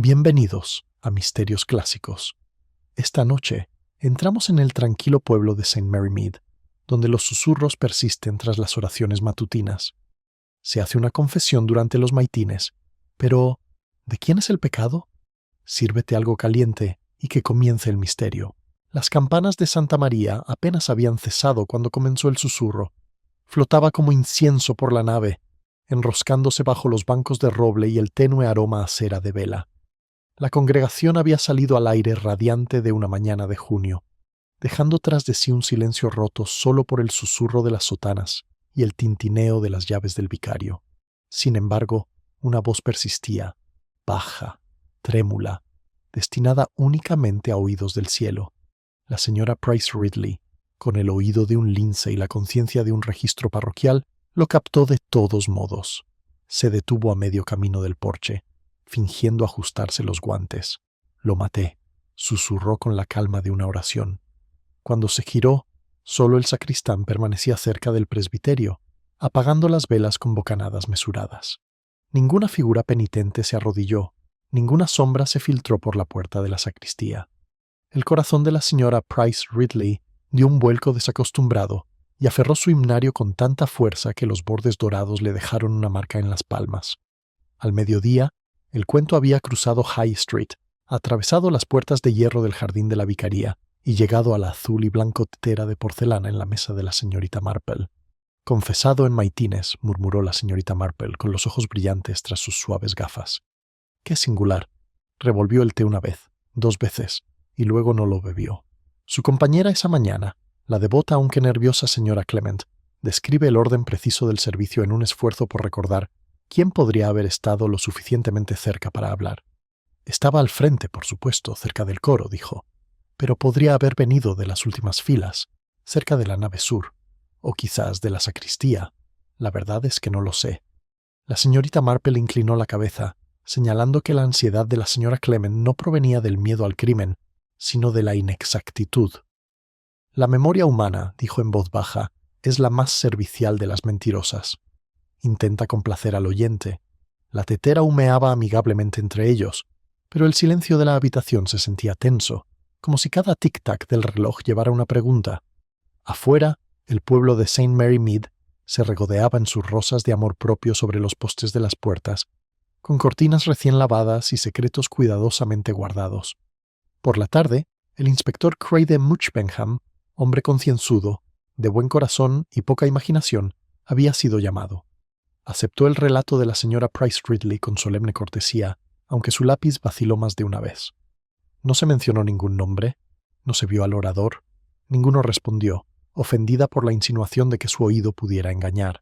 Bienvenidos a Misterios Clásicos. Esta noche entramos en el tranquilo pueblo de St. Mary Mead, donde los susurros persisten tras las oraciones matutinas. Se hace una confesión durante los maitines, pero ¿de quién es el pecado? Sírvete algo caliente y que comience el misterio. Las campanas de Santa María apenas habían cesado cuando comenzó el susurro. Flotaba como incienso por la nave, enroscándose bajo los bancos de roble y el tenue aroma a cera de vela. La congregación había salido al aire radiante de una mañana de junio, dejando tras de sí un silencio roto solo por el susurro de las sotanas y el tintineo de las llaves del vicario. Sin embargo, una voz persistía, baja, trémula, destinada únicamente a oídos del cielo. La señora Price Ridley, con el oído de un lince y la conciencia de un registro parroquial, lo captó de todos modos. Se detuvo a medio camino del porche, fingiendo ajustarse los guantes. «Lo maté», susurró con la calma de una oración. Cuando se giró, solo el sacristán permanecía cerca del presbiterio, apagando las velas con bocanadas mesuradas. Ninguna figura penitente se arrodilló, ninguna sombra se filtró por la puerta de la sacristía. El corazón de la señora Price Ridley dio un vuelco desacostumbrado y aferró su himnario con tanta fuerza que los bordes dorados le dejaron una marca en las palmas. Al mediodía, el cuento había cruzado High Street, atravesado las puertas de hierro del jardín de la vicaría y llegado a la azul y blanco tetera de porcelana en la mesa de la señorita Marple. «Confesado en maitines», murmuró la señorita Marple con los ojos brillantes tras sus suaves gafas. «Qué singular». Revolvió el té una vez, dos veces, y luego no lo bebió. Su compañera esa mañana, la devota aunque nerviosa señora Clement, describe el orden preciso del servicio en un esfuerzo por recordar quién podría haber estado lo suficientemente cerca para hablar. Estaba al frente, por supuesto, cerca del coro, dijo, pero podría haber venido de las últimas filas, cerca de la nave sur, o quizás de la sacristía. La verdad es que no lo sé. La señorita Marple inclinó la cabeza, señalando que la ansiedad de la señora Clement no provenía del miedo al crimen, sino de la inexactitud. La memoria humana, dijo en voz baja, es la más servicial de las mentirosas. Intenta complacer al oyente. La tetera humeaba amigablemente entre ellos, pero el silencio de la habitación se sentía tenso, como si cada tic-tac del reloj llevara una pregunta. Afuera, el pueblo de St. Mary Mead se regodeaba en sus rosas de amor propio sobre los postes de las puertas, con cortinas recién lavadas y secretos cuidadosamente guardados. Por la tarde, el inspector Craig Muchbenham, hombre concienzudo, de buen corazón y poca imaginación, había sido llamado. Aceptó el relato de la señora Price Ridley con solemne cortesía, aunque su lápiz vaciló más de una vez. No se mencionó ningún nombre, no se vio al orador, ninguno respondió, ofendida por la insinuación de que su oído pudiera engañar.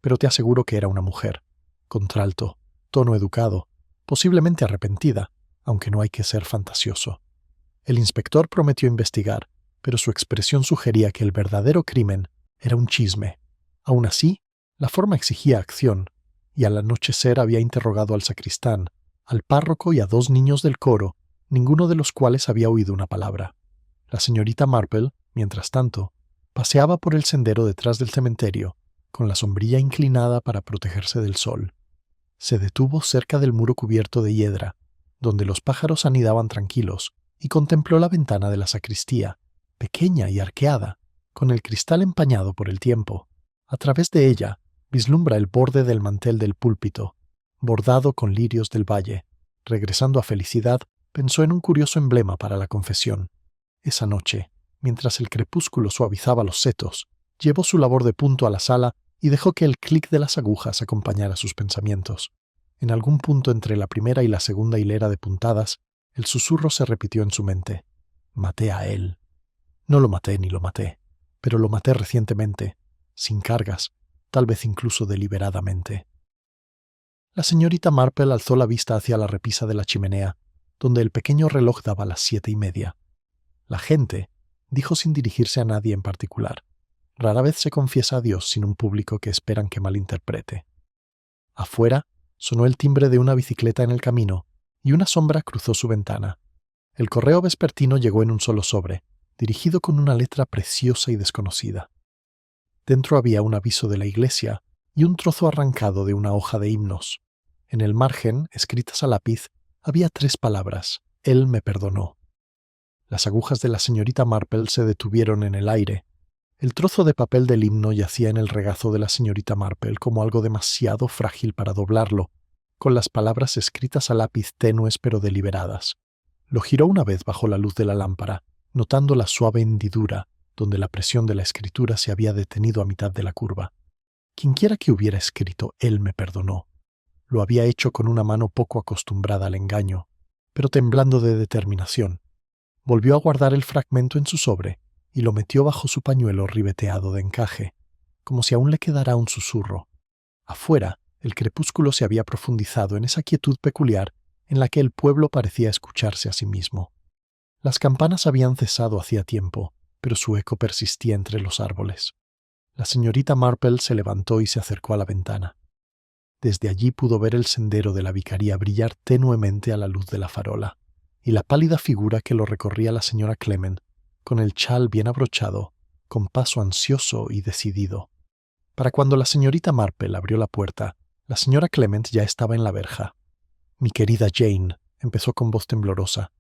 Pero te aseguro que era una mujer, contralto, tono educado, posiblemente arrepentida, aunque no hay que ser fantasioso. El inspector prometió investigar, pero su expresión sugería que el verdadero crimen era un chisme. Aún así, la forma exigía acción, y al anochecer había interrogado al sacristán, al párroco y a 2 niños del coro, ninguno de los cuales había oído una palabra. La señorita Marple, mientras tanto, paseaba por el sendero detrás del cementerio, con la sombrilla inclinada para protegerse del sol. Se detuvo cerca del muro cubierto de hiedra, donde los pájaros anidaban tranquilos, y contempló la ventana de la sacristía, pequeña y arqueada, con el cristal empañado por el tiempo. A través de ella vislumbra el borde del mantel del púlpito, bordado con lirios del valle. Regresando a Felicidad, pensó en un curioso emblema para la confesión. Esa noche, mientras el crepúsculo suavizaba los setos, llevó su labor de punto a la sala y dejó que el clic de las agujas acompañara sus pensamientos. En algún punto entre la primera y la segunda hilera de puntadas, el susurro se repitió en su mente. «Maté a él». No lo maté ni lo maté, pero lo maté recientemente, sin cargas, tal vez incluso deliberadamente. La señorita Marple alzó la vista hacia la repisa de la chimenea, donde el pequeño reloj daba las 7:30. La gente, dijo sin dirigirse a nadie en particular, rara vez se confiesa a Dios sin un público que esperan que malinterprete. Afuera sonó el timbre de una bicicleta en el camino y una sombra cruzó su ventana. El correo vespertino llegó en un solo sobre, dirigido con una letra preciosa y desconocida. Dentro había un aviso de la iglesia y un trozo arrancado de una hoja de himnos. En el margen, escritas a lápiz, había 3 palabras: Él me perdonó. Las agujas de la señorita Marple se detuvieron en el aire. El trozo de papel del himno yacía en el regazo de la señorita Marple como algo demasiado frágil para doblarlo, con las palabras escritas a lápiz tenues pero deliberadas. Lo giró una vez bajo la luz de la lámpara, notando la suave hendidura, donde la presión de la escritura se había detenido a mitad de la curva. Quienquiera que hubiera escrito «Él me perdonó», lo había hecho con una mano poco acostumbrada al engaño, pero temblando de determinación. Volvió a guardar el fragmento en su sobre y lo metió bajo su pañuelo ribeteado de encaje, como si aún le quedara un susurro. Afuera, el crepúsculo se había profundizado en esa quietud peculiar en la que el pueblo parecía escucharse a sí mismo. Las campanas habían cesado hacía tiempo, pero su eco persistía entre los árboles. La señorita Marple se levantó y se acercó a la ventana. Desde allí pudo ver el sendero de la vicaría brillar tenuemente a la luz de la farola, y la pálida figura que lo recorría la señora Clement, con el chal bien abrochado, con paso ansioso y decidido. Para cuando la señorita Marple abrió la puerta, la señora Clement ya estaba en la verja. «Mi querida Jane», empezó con voz temblorosa,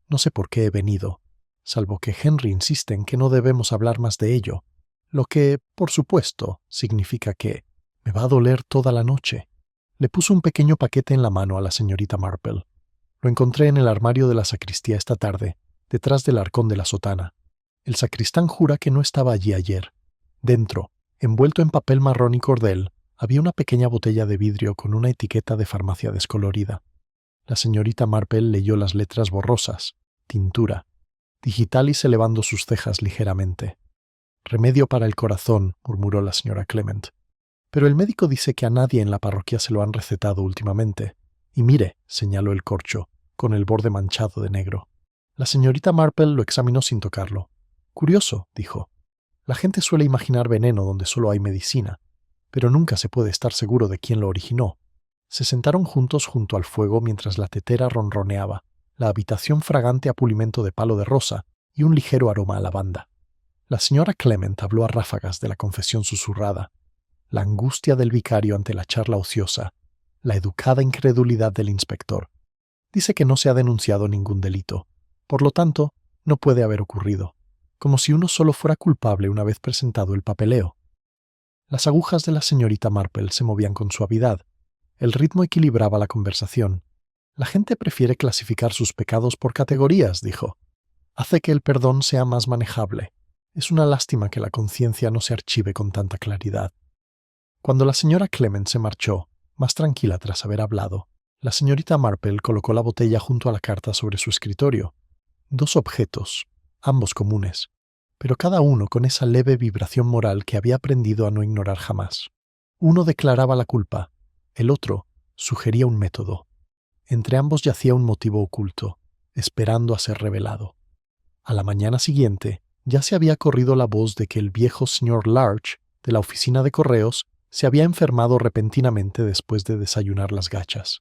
«no sé por qué he venido, salvo que Henry insiste en que no debemos hablar más de ello, lo que, por supuesto, significa que me va a doler toda la noche». Le puso un pequeño paquete en la mano a la señorita Marple. «Lo encontré en el armario de la sacristía esta tarde, detrás del arcón de la sotana. El sacristán jura que no estaba allí ayer. Dentro, envuelto en papel marrón y cordel, había una pequeña botella de vidrio con una etiqueta de farmacia descolorida». La señorita Marple leyó las letras borrosas, tintura. Digitalis elevando sus cejas ligeramente. «Remedio para el corazón», murmuró la señora Clement. «Pero el médico dice que a nadie en la parroquia se lo han recetado últimamente. Y mire», señaló el corcho, con el borde manchado de negro. La señorita Marple lo examinó sin tocarlo. «Curioso», dijo. «La gente suele imaginar veneno donde solo hay medicina, pero nunca se puede estar seguro de quién lo originó». Se sentaron juntos junto al fuego mientras la tetera ronroneaba, la habitación fragante a pulimento de palo de rosa y un ligero aroma a lavanda. La señora Clement habló a ráfagas de la confesión susurrada, la angustia del vicario ante la charla ociosa, la educada incredulidad del inspector. Dice que no se ha denunciado ningún delito, por lo tanto, no puede haber ocurrido, como si uno solo fuera culpable una vez presentado el papeleo. Las agujas de la señorita Marple se movían con suavidad. El ritmo equilibraba la conversación. «La gente prefiere clasificar sus pecados por categorías», dijo. «Hace que el perdón sea más manejable. Es una lástima que la conciencia no se archive con tanta claridad». Cuando la señora Clement se marchó, más tranquila tras haber hablado, la señorita Marple colocó la botella junto a la carta sobre su escritorio. 2 objetos, ambos comunes, pero cada uno con esa leve vibración moral que había aprendido a no ignorar jamás. Uno declaraba la culpa, el otro sugería un método. Entre ambos yacía un motivo oculto, esperando a ser revelado. A la mañana siguiente, ya se había corrido la voz de que el viejo señor Larch, de la oficina de correos, se había enfermado repentinamente después de desayunar las gachas.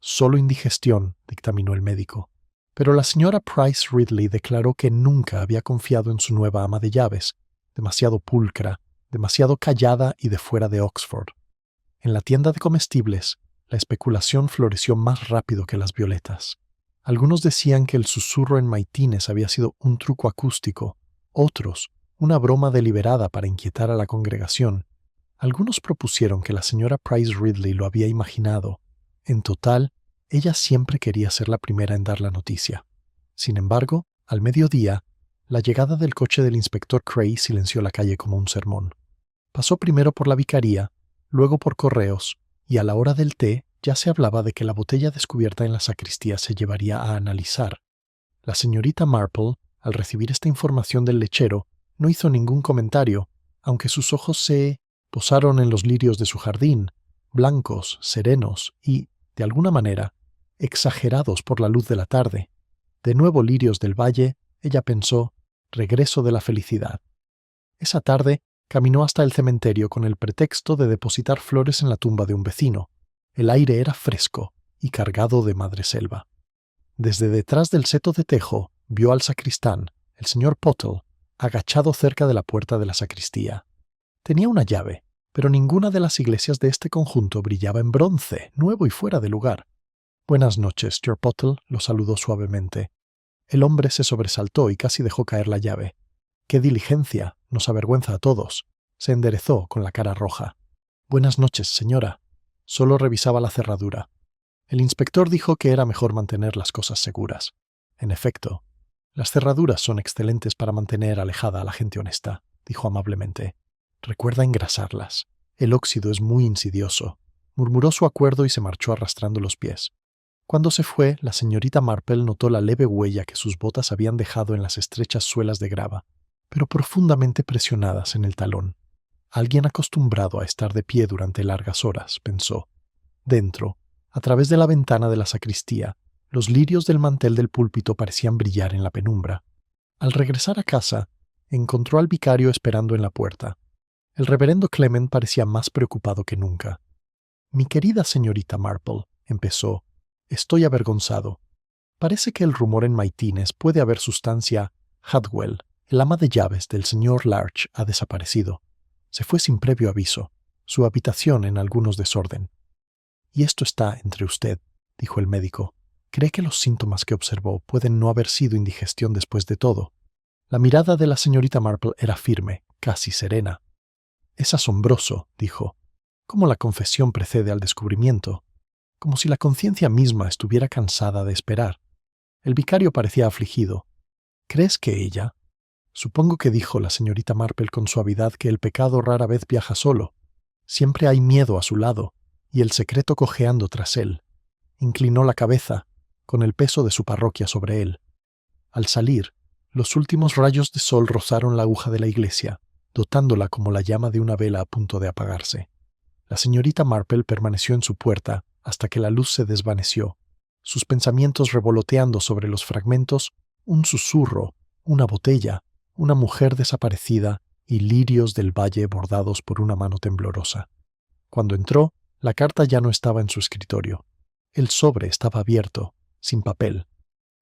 «Solo indigestión», dictaminó el médico. Pero la señora Price Ridley declaró que nunca había confiado en su nueva ama de llaves, demasiado pulcra, demasiado callada y de fuera de Oxford. En la tienda de comestibles, la especulación floreció más rápido que las violetas. Algunos decían que el susurro en maitines había sido un truco acústico, otros, una broma deliberada para inquietar a la congregación. Algunos propusieron que la señora Price Ridley lo había imaginado. En total, ella siempre quería ser la primera en dar la noticia. Sin embargo, al mediodía, la llegada del coche del inspector Cray silenció la calle como un sermón. Pasó primero por la vicaría, luego por correos, y a la hora del té ya se hablaba de que la botella descubierta en la sacristía se llevaría a analizar. La señorita Marple, al recibir esta información del lechero, no hizo ningún comentario, aunque sus ojos se posaron en los lirios de su jardín, blancos, serenos y, de alguna manera, exagerados por la luz de la tarde. De nuevo lirios del valle, ella pensó, regreso de la felicidad. Esa tarde caminó hasta el cementerio con el pretexto de depositar flores en la tumba de un vecino. El aire era fresco y cargado de madreselva. Desde detrás del seto de tejo vio al sacristán, el señor Pottle, agachado cerca de la puerta de la sacristía. Tenía una llave, pero ninguna de las iglesias de este conjunto brillaba en bronce, nuevo y fuera de lugar. Buenas noches, George lo saludó suavemente. El hombre se sobresaltó y casi dejó caer la llave. ¡Qué diligencia! Nos avergüenza a todos. Se enderezó con la cara roja. Buenas noches, señora. Solo revisaba la cerradura. El inspector dijo que era mejor mantener las cosas seguras. En efecto, las cerraduras son excelentes para mantener alejada a la gente honesta, dijo amablemente. Recuerda engrasarlas. El óxido es muy insidioso. Murmuró su acuerdo y se marchó arrastrando los pies. Cuando se fue, la señorita Marple notó la leve huella que sus botas habían dejado en las estrechas suelas de grava, pero profundamente presionadas en el talón. Alguien acostumbrado a estar de pie durante largas horas, pensó. Dentro, a través de la ventana de la sacristía, los lirios del mantel del púlpito parecían brillar en la penumbra. Al regresar a casa, encontró al vicario esperando en la puerta. El reverendo Clement parecía más preocupado que nunca. «Mi querida señorita Marple», empezó, «estoy avergonzado. Parece que el rumor en Maitines puede haber sustancia. Hadwell, el ama de llaves del señor Larch, ha desaparecido. Se fue sin previo aviso. Su habitación en algunos desorden. Y esto está entre usted», dijo el médico. «¿Cree que los síntomas que observó pueden no haber sido indigestión después de todo?» La mirada de la señorita Marple era firme, casi serena. «Es asombroso», dijo. «Cómo la confesión precede al descubrimiento. Como si la conciencia misma estuviera cansada de esperar». El vicario parecía afligido. «¿Crees que ella?» «Supongo que dijo la señorita Marple con suavidad que el pecado rara vez viaja solo. Siempre hay miedo a su lado, y el secreto cojeando tras él». Inclinó la cabeza, con el peso de su parroquia sobre él. Al salir, los últimos rayos de sol rozaron la aguja de la iglesia, dotándola como la llama de una vela a punto de apagarse. La señorita Marple permaneció en su puerta hasta que la luz se desvaneció, sus pensamientos revoloteando sobre los fragmentos, un susurro, una botella, una mujer desaparecida y lirios del valle bordados por una mano temblorosa. Cuando entró, la carta ya no estaba en su escritorio. El sobre estaba abierto, sin papel.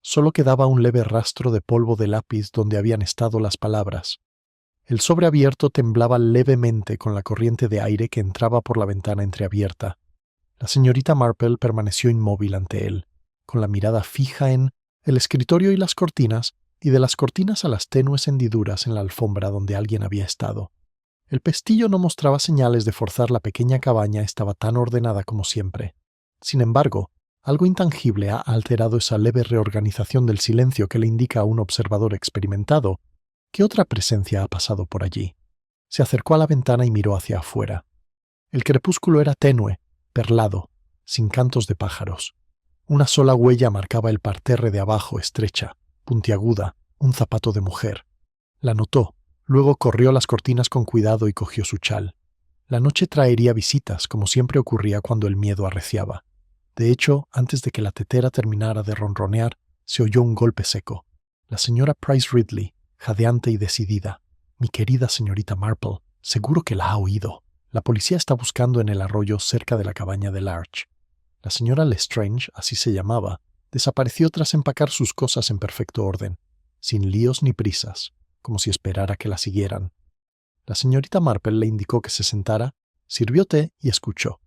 Solo quedaba un leve rastro de polvo de lápiz donde habían estado las palabras. El sobre abierto temblaba levemente con la corriente de aire que entraba por la ventana entreabierta. La señorita Marple permaneció inmóvil ante él, con la mirada fija en el escritorio y las cortinas, y de las cortinas a las tenues hendiduras en la alfombra donde alguien había estado. El pestillo no mostraba señales de forzar la pequeña cabaña, estaba tan ordenada como siempre. Sin embargo, algo intangible ha alterado esa leve reorganización del silencio que le indica a un observador experimentado que otra presencia ha pasado por allí. Se acercó a la ventana y miró hacia afuera. El crepúsculo era tenue, perlado, sin cantos de pájaros. Una sola huella marcaba el parterre de abajo, estrecha, puntiaguda, un zapato de mujer. La notó, luego corrió las cortinas con cuidado y cogió su chal. La noche traería visitas, como siempre ocurría cuando el miedo arreciaba. De hecho, antes de que la tetera terminara de ronronear, se oyó un golpe seco. La señora Price Ridley, jadeante y decidida. «Mi querida señorita Marple, seguro que la ha oído. La policía está buscando en el arroyo cerca de la cabaña de Larch». La señora Lestrange, así se llamaba, desapareció tras empacar sus cosas en perfecto orden, sin líos ni prisas, como si esperara que la siguieran. La señorita Marple le indicó que se sentara, sirvió té y escuchó.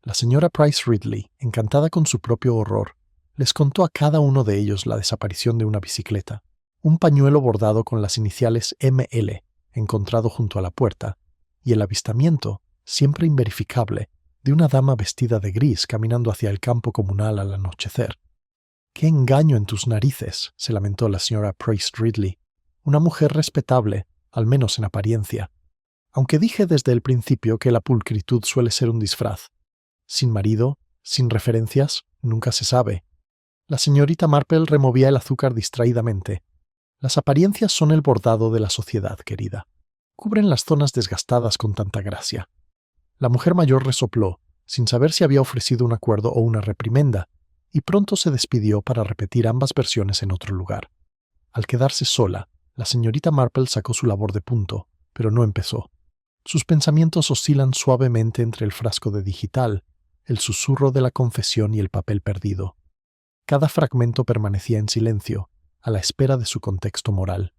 La señora Price Ridley, encantada con su propio horror, les contó a cada uno de ellos la desaparición de una bicicleta, un pañuelo bordado con las iniciales ML, encontrado junto a la puerta, y el avistamiento, siempre inverificable, de una dama vestida de gris caminando hacia el campo comunal al anochecer. «¡Qué engaño en tus narices!», se lamentó la señora Price Ridley. «Una mujer respetable, al menos en apariencia. Aunque dije desde el principio que la pulcritud suele ser un disfraz. Sin marido, sin referencias, nunca se sabe». La señorita Marple removía el azúcar distraídamente. «Las apariencias son el bordado de la sociedad, querida. Cubren las zonas desgastadas con tanta gracia». La mujer mayor resopló, sin saber si había ofrecido un acuerdo o una reprimenda, y pronto se despidió para repetir ambas versiones en otro lugar. Al quedarse sola, la señorita Marple sacó su labor de punto, pero no empezó. Sus pensamientos oscilan suavemente entre el frasco de digital, el susurro de la confesión y el papel perdido. Cada fragmento permanecía en silencio, a la espera de su contexto moral.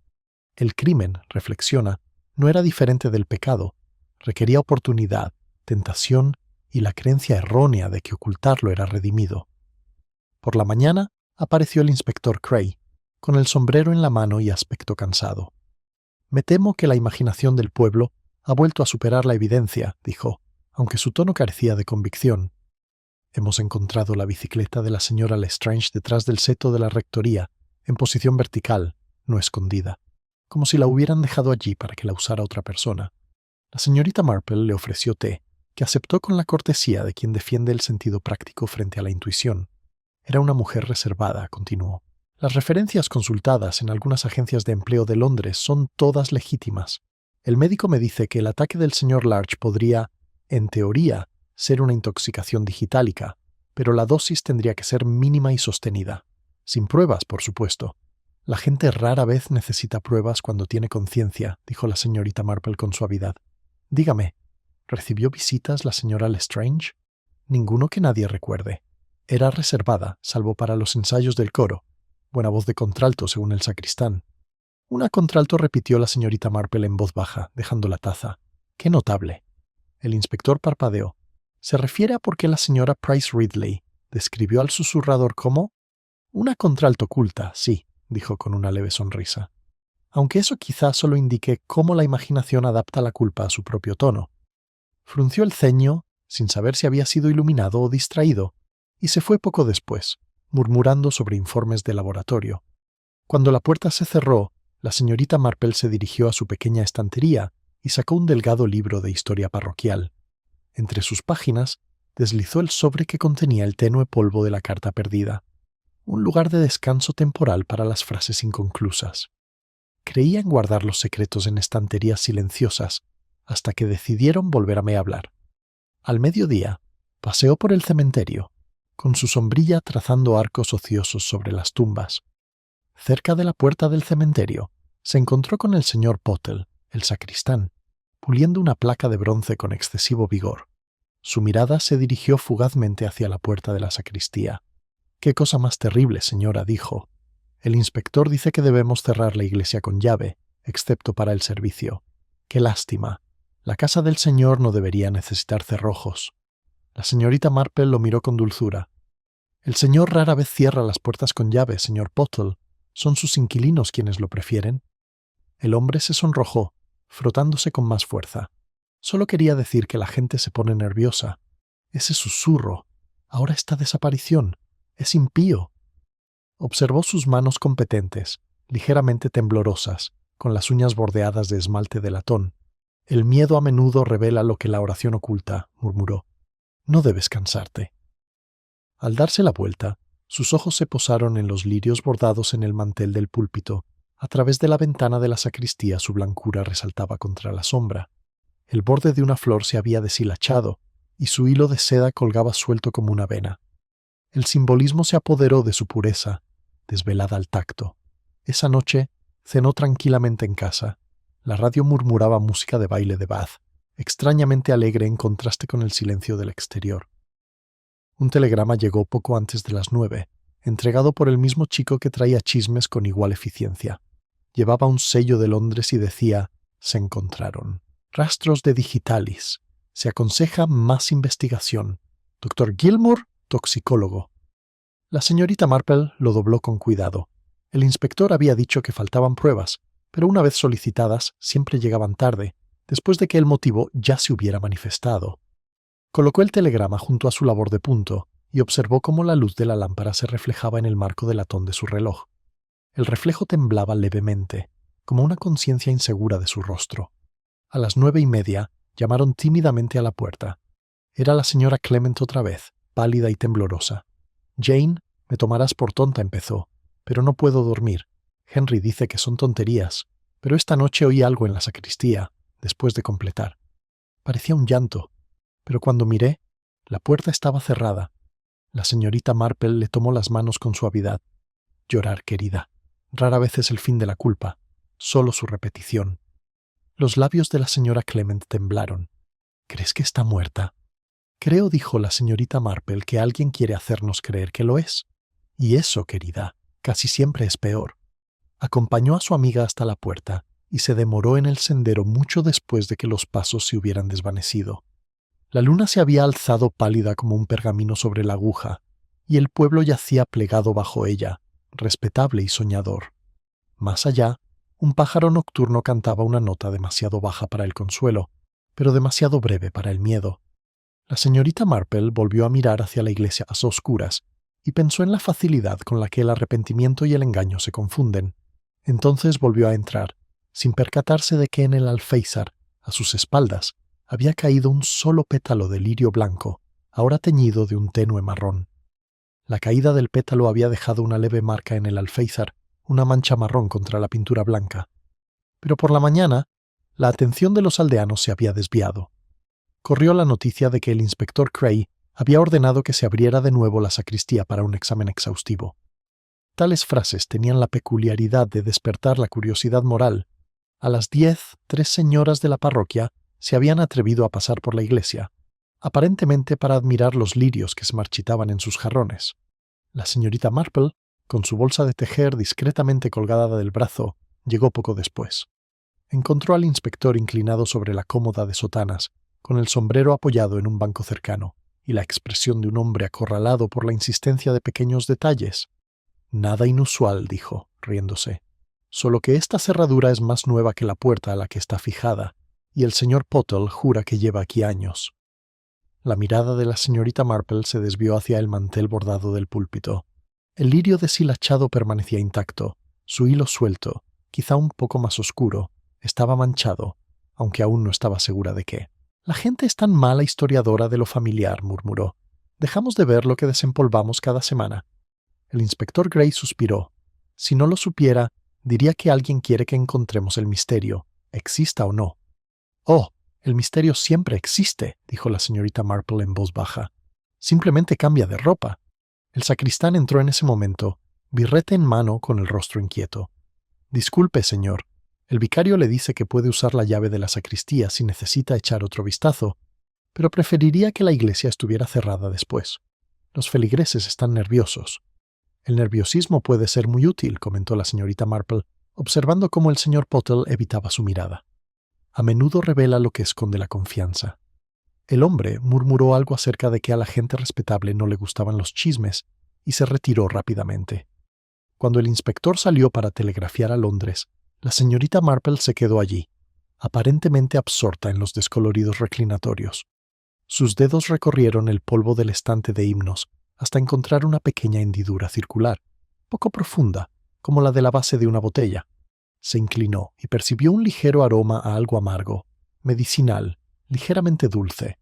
El crimen, reflexiona, no era diferente del pecado, requería oportunidad, tentación y la creencia errónea de que ocultarlo era redimido. Por la mañana apareció el inspector Cray, con el sombrero en la mano y aspecto cansado. «Me temo que la imaginación del pueblo ha vuelto a superar la evidencia», dijo, aunque su tono carecía de convicción. «Hemos encontrado la bicicleta de la señora Lestrange detrás del seto de la rectoría, en posición vertical, no escondida, como si la hubieran dejado allí para que la usara otra persona. La señorita Marple le ofreció té, que aceptó con la cortesía de quien defiende el sentido práctico frente a la intuición. Era una mujer reservada», continuó. «Las referencias consultadas en algunas agencias de empleo de Londres son todas legítimas. El médico me dice que el ataque del señor Larch podría, en teoría, ser una intoxicación digitálica, pero la dosis tendría que ser mínima y sostenida. Sin pruebas, por supuesto. La gente rara vez necesita pruebas cuando tiene conciencia», dijo la señorita Marple con suavidad. «Dígame, ¿recibió visitas la señora Lestrange?» «Ninguno que nadie recuerde. Era reservada, salvo para los ensayos del coro. Buena voz de contralto, según el sacristán». «Una contralto», repitió la señorita Marple en voz baja, dejando la taza. «Qué notable». El inspector parpadeó. «¿Se refiere a por qué la señora Price Ridley describió al susurrador como...?» «Una contralto culta, sí», dijo con una leve sonrisa. «Aunque eso quizá solo indique cómo la imaginación adapta la culpa a su propio tono». Frunció el ceño, sin saber si había sido iluminado o distraído, y se fue poco después, murmurando sobre informes de laboratorio. Cuando la puerta se cerró, la señorita Marple se dirigió a su pequeña estantería y sacó un delgado libro de historia parroquial. Entre sus páginas deslizó el sobre que contenía el tenue polvo de la carta perdida, un lugar de descanso temporal para las frases inconclusas. Creía en guardar los secretos en estanterías silenciosas, hasta que decidieron volverme a hablar. Al mediodía, paseó por el cementerio, con su sombrilla trazando arcos ociosos sobre las tumbas. Cerca de la puerta del cementerio, se encontró con el señor Pottle, el sacristán, puliendo una placa de bronce con excesivo vigor. Su mirada se dirigió fugazmente hacia la puerta de la sacristía. «Qué cosa más terrible, señora», dijo. «El inspector dice que debemos cerrar la iglesia con llave, excepto para el servicio. Qué lástima. La casa del señor no debería necesitar cerrojos». La señorita Marple lo miró con dulzura. «El señor rara vez cierra las puertas con llave, señor Pottle. Son sus inquilinos quienes lo prefieren». El hombre se sonrojó, frotándose con más fuerza. «Solo quería decir que la gente se pone nerviosa. Ese susurro. Ahora esta desaparición. Es impío». Observó sus manos competentes, ligeramente temblorosas, con las uñas bordeadas de esmalte de latón. «El miedo a menudo revela lo que la oración oculta», murmuró. «No debes cansarte». Al darse la vuelta, sus ojos se posaron en los lirios bordados en el mantel del púlpito. A través de la ventana de la sacristía su blancura resaltaba contra la sombra. El borde de una flor se había deshilachado, y su hilo de seda colgaba suelto como una vena. El simbolismo se apoderó de su pureza, desvelada al tacto. Esa noche cenó tranquilamente en casa. La radio murmuraba música de baile de Bath, extrañamente alegre en contraste con el silencio del exterior. Un telegrama llegó poco antes de las 9, entregado por el mismo chico que traía chismes con igual eficiencia. Llevaba un sello de Londres y decía: «Se encontraron. Rastros de digitalis. Se aconseja más investigación. Dr. Gilmour, toxicólogo». La señorita Marple lo dobló con cuidado. El inspector había dicho que faltaban pruebas, pero una vez solicitadas siempre llegaban tarde, después de que el motivo ya se hubiera manifestado. Colocó el telegrama junto a su labor de punto y observó cómo la luz de la lámpara se reflejaba en el marco de latón de su reloj. El reflejo temblaba levemente, como una conciencia insegura de su rostro. A las 9:30 llamaron tímidamente a la puerta. Era la señora Clement otra vez, pálida y temblorosa. «Jane, me tomarás por tonta», empezó, «pero no puedo dormir. Henry dice que son tonterías, pero esta noche oí algo en la sacristía», después de completar. Parecía un llanto, pero cuando miré, la puerta estaba cerrada. La señorita Marple le tomó las manos con suavidad. «Llorar, querida. Rara vez es el fin de la culpa, solo su repetición». Los labios de la señora Clement temblaron. «¿Crees que está muerta?» «Creo», dijo la señorita Marple, «que alguien quiere hacernos creer que lo es. Y eso, querida, casi siempre es peor». Acompañó a su amiga hasta la puerta y se demoró en el sendero mucho después de que los pasos se hubieran desvanecido. La luna se había alzado pálida como un pergamino sobre la aguja, y el pueblo yacía plegado bajo ella, respetable y soñador. Más allá, un pájaro nocturno cantaba una nota demasiado baja para el consuelo, pero demasiado breve para el miedo. La señorita Marple volvió a mirar hacia la iglesia a oscuras y pensó en la facilidad con la que el arrepentimiento y el engaño se confunden. Entonces volvió a entrar, sin percatarse de que en el alféizar, a sus espaldas, había caído un solo pétalo de lirio blanco, ahora teñido de un tenue marrón. La caída del pétalo había dejado una leve marca en el alféizar, una mancha marrón contra la pintura blanca. Pero por la mañana, la atención de los aldeanos se había desviado. Corrió la noticia de que el inspector Cray había ordenado que se abriera de nuevo la sacristía para un examen exhaustivo. Tales frases tenían la peculiaridad de despertar la curiosidad moral. A las 10, 3 señoras de la parroquia se habían atrevido a pasar por la iglesia, aparentemente para admirar los lirios que se marchitaban en sus jarrones. La señorita Marple, con su bolsa de tejer discretamente colgada del brazo, llegó poco después. Encontró al inspector inclinado sobre la cómoda de sotanas, con el sombrero apoyado en un banco cercano, y la expresión de un hombre acorralado por la insistencia de pequeños detalles. Nada inusual, dijo, riéndose. Solo que esta cerradura es más nueva que la puerta a la que está fijada, y el señor Pottle jura que lleva aquí años. La mirada de la señorita Marple se desvió hacia el mantel bordado del púlpito. El lirio deshilachado permanecía intacto, su hilo suelto, quizá un poco más oscuro, estaba manchado, aunque aún no estaba segura de qué. La gente es tan mala historiadora de lo familiar, murmuró. Dejamos de ver lo que desempolvamos cada semana. El inspector Gray suspiró. Si no lo supiera, diría que alguien quiere que encontremos el misterio, exista o no. Oh, el misterio siempre existe, dijo la señorita Marple en voz baja. Simplemente cambia de ropa. El sacristán entró en ese momento, birrete en mano con el rostro inquieto. Disculpe, señor. El vicario le dice que puede usar la llave de la sacristía si necesita echar otro vistazo, pero preferiría que la iglesia estuviera cerrada después. Los feligreses están nerviosos. El nerviosismo puede ser muy útil, comentó la señorita Marple, observando cómo el señor Pottle evitaba su mirada. A menudo revela lo que esconde la confianza. El hombre murmuró algo acerca de que a la gente respetable no le gustaban los chismes y se retiró rápidamente. Cuando el inspector salió para telegrafiar a Londres, la señorita Marple se quedó allí, aparentemente absorta en los descoloridos reclinatorios. Sus dedos recorrieron el polvo del estante de himnos hasta encontrar una pequeña hendidura circular, poco profunda, como la de la base de una botella. Se inclinó y percibió un ligero aroma a algo amargo, medicinal, ligeramente dulce.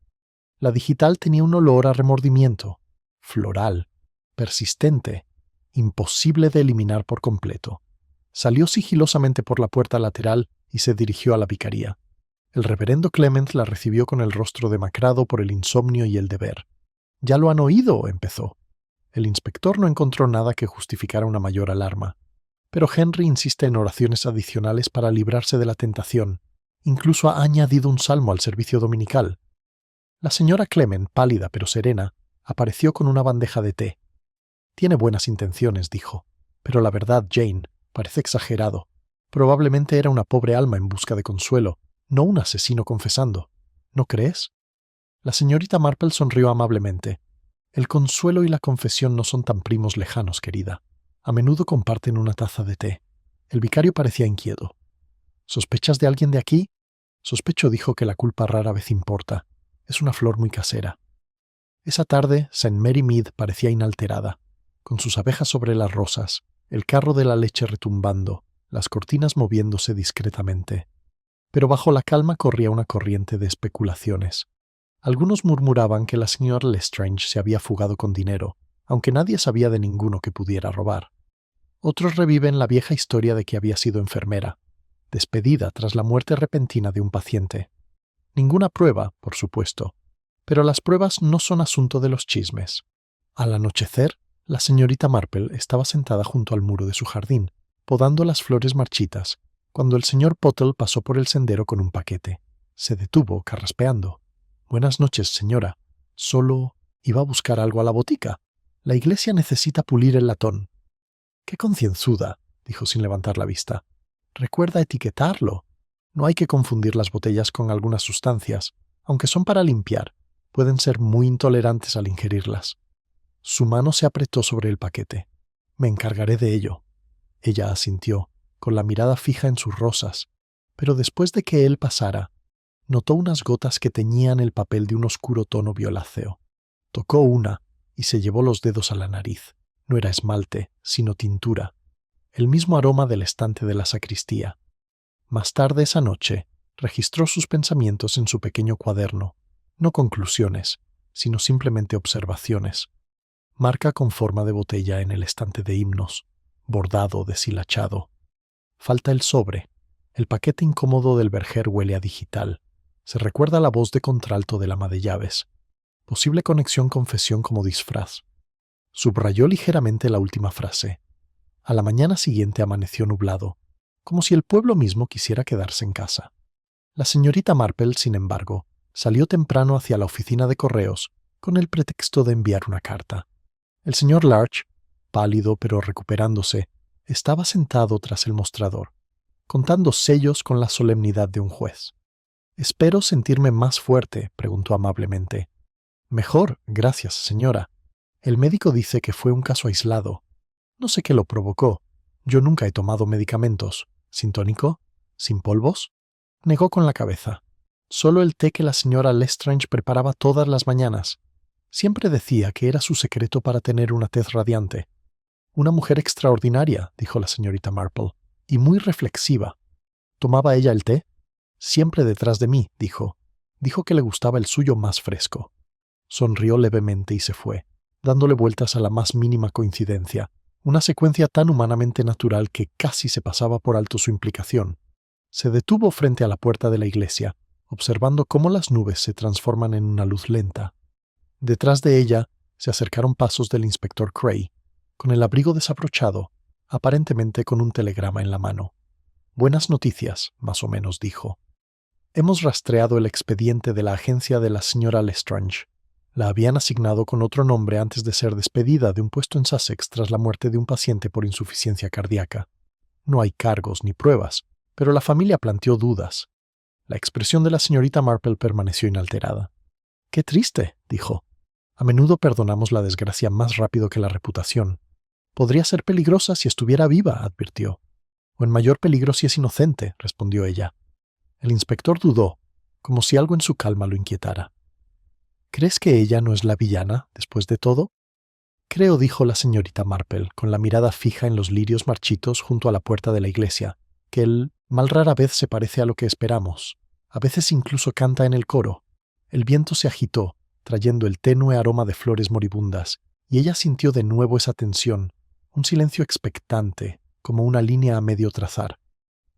La digital tenía un olor a remordimiento, floral, persistente, imposible de eliminar por completo. Salió sigilosamente por la puerta lateral y se dirigió a la vicaría. El reverendo Clement la recibió con el rostro demacrado por el insomnio y el deber. «¿Ya lo han oído?», empezó. El inspector no encontró nada que justificara una mayor alarma. Pero Henry insiste en oraciones adicionales para librarse de la tentación. Incluso ha añadido un salmo al servicio dominical. La señora Clement, pálida pero serena, apareció con una bandeja de té. «Tiene buenas intenciones», dijo. «Pero la verdad, Jane, parece exagerado. Probablemente era una pobre alma en busca de consuelo, no un asesino confesando. ¿No crees?» La señorita Marple sonrió amablemente. «El consuelo y la confesión no son tan primos lejanos, querida. A menudo comparten una taza de té». El vicario parecía inquieto. «¿Sospechas de alguien de aquí?» «Sospecho», dijo, «que la culpa rara vez importa. Es una flor muy casera». Esa tarde, St. Mary Mead parecía inalterada, con sus abejas sobre las rosas, el carro de la leche retumbando, las cortinas moviéndose discretamente. Pero bajo la calma corría una corriente de especulaciones. Algunos murmuraban que la señora Lestrange se había fugado con dinero, aunque nadie sabía de ninguno que pudiera robar. Otros reviven la vieja historia de que había sido enfermera, despedida tras la muerte repentina de un paciente. Ninguna prueba, por supuesto, pero las pruebas no son asunto de los chismes. Al anochecer, la señorita Marple estaba sentada junto al muro de su jardín, podando las flores marchitas, cuando el señor Pottle pasó por el sendero con un paquete. Se detuvo, carraspeando. «Buenas noches, señora. Solo iba a buscar algo a la botica. La iglesia necesita pulir el latón». «Qué concienzuda», dijo sin levantar la vista. «Recuerda etiquetarlo. No hay que confundir las botellas con algunas sustancias. Aunque son para limpiar, pueden ser muy intolerantes al ingerirlas». Su mano se apretó sobre el paquete. «Me encargaré de ello». Ella asintió, con la mirada fija en sus rosas, pero después de que él pasara, notó unas gotas que teñían el papel de un oscuro tono violáceo. Tocó una y se llevó los dedos a la nariz. No era esmalte, sino tintura. El mismo aroma del estante de la sacristía. Más tarde esa noche, registró sus pensamientos en su pequeño cuaderno. No conclusiones, sino simplemente observaciones. Marca con forma de botella en el estante de himnos, bordado, deshilachado. Falta el sobre. El paquete incómodo del Berger huele a digital. Se recuerda la voz de contralto del ama de llaves. Posible conexión confesión como disfraz. Subrayó ligeramente la última frase. A la mañana siguiente amaneció nublado, como si el pueblo mismo quisiera quedarse en casa. La señorita Marple, sin embargo, salió temprano hacia la oficina de correos con el pretexto de enviar una carta. El señor Larch, pálido pero recuperándose, estaba sentado tras el mostrador, contando sellos con la solemnidad de un juez. «Espero sentirme más fuerte», preguntó amablemente. «Mejor, gracias, señora. El médico dice que fue un caso aislado. No sé qué lo provocó. Yo nunca he tomado medicamentos. ¿Sin tónico? ¿Sin polvos?» Negó con la cabeza. Solo el té que la señora Lestrange preparaba todas las mañanas. Siempre decía que era su secreto para tener una tez radiante. «Una mujer extraordinaria», dijo la señorita Marple, «y muy reflexiva». «¿Tomaba ella el té?» «Siempre detrás de mí», dijo. Dijo que le gustaba el suyo más fresco. Sonrió levemente y se fue, dándole vueltas a la más mínima coincidencia, una secuencia tan humanamente natural que casi se pasaba por alto su implicación. Se detuvo frente a la puerta de la iglesia, observando cómo las nubes se transforman en una luz lenta. Detrás de ella se acercaron pasos del inspector Cray, con el abrigo desabrochado, aparentemente con un telegrama en la mano. «Buenas noticias», más o menos dijo. «Hemos rastreado el expediente de la agencia de la señora Lestrange. La habían asignado con otro nombre antes de ser despedida de un puesto en Sussex tras la muerte de un paciente por insuficiencia cardíaca. No hay cargos ni pruebas, pero la familia planteó dudas». La expresión de la señorita Marple permaneció inalterada. «Qué triste», dijo. «A menudo perdonamos la desgracia más rápido que la reputación. Podría ser peligrosa si estuviera viva», advirtió. «O en mayor peligro si es inocente», respondió ella. El inspector dudó, como si algo en su calma lo inquietara. «¿Crees que ella no es la villana, después de todo?» «Creo», dijo la señorita Marple, con la mirada fija en los lirios marchitos junto a la puerta de la iglesia, «que el mal rara vez se parece a lo que esperamos. A veces incluso canta en el coro». El viento se agitó, trayendo el tenue aroma de flores moribundas, y ella sintió de nuevo esa tensión, un silencio expectante, como una línea a medio trazar.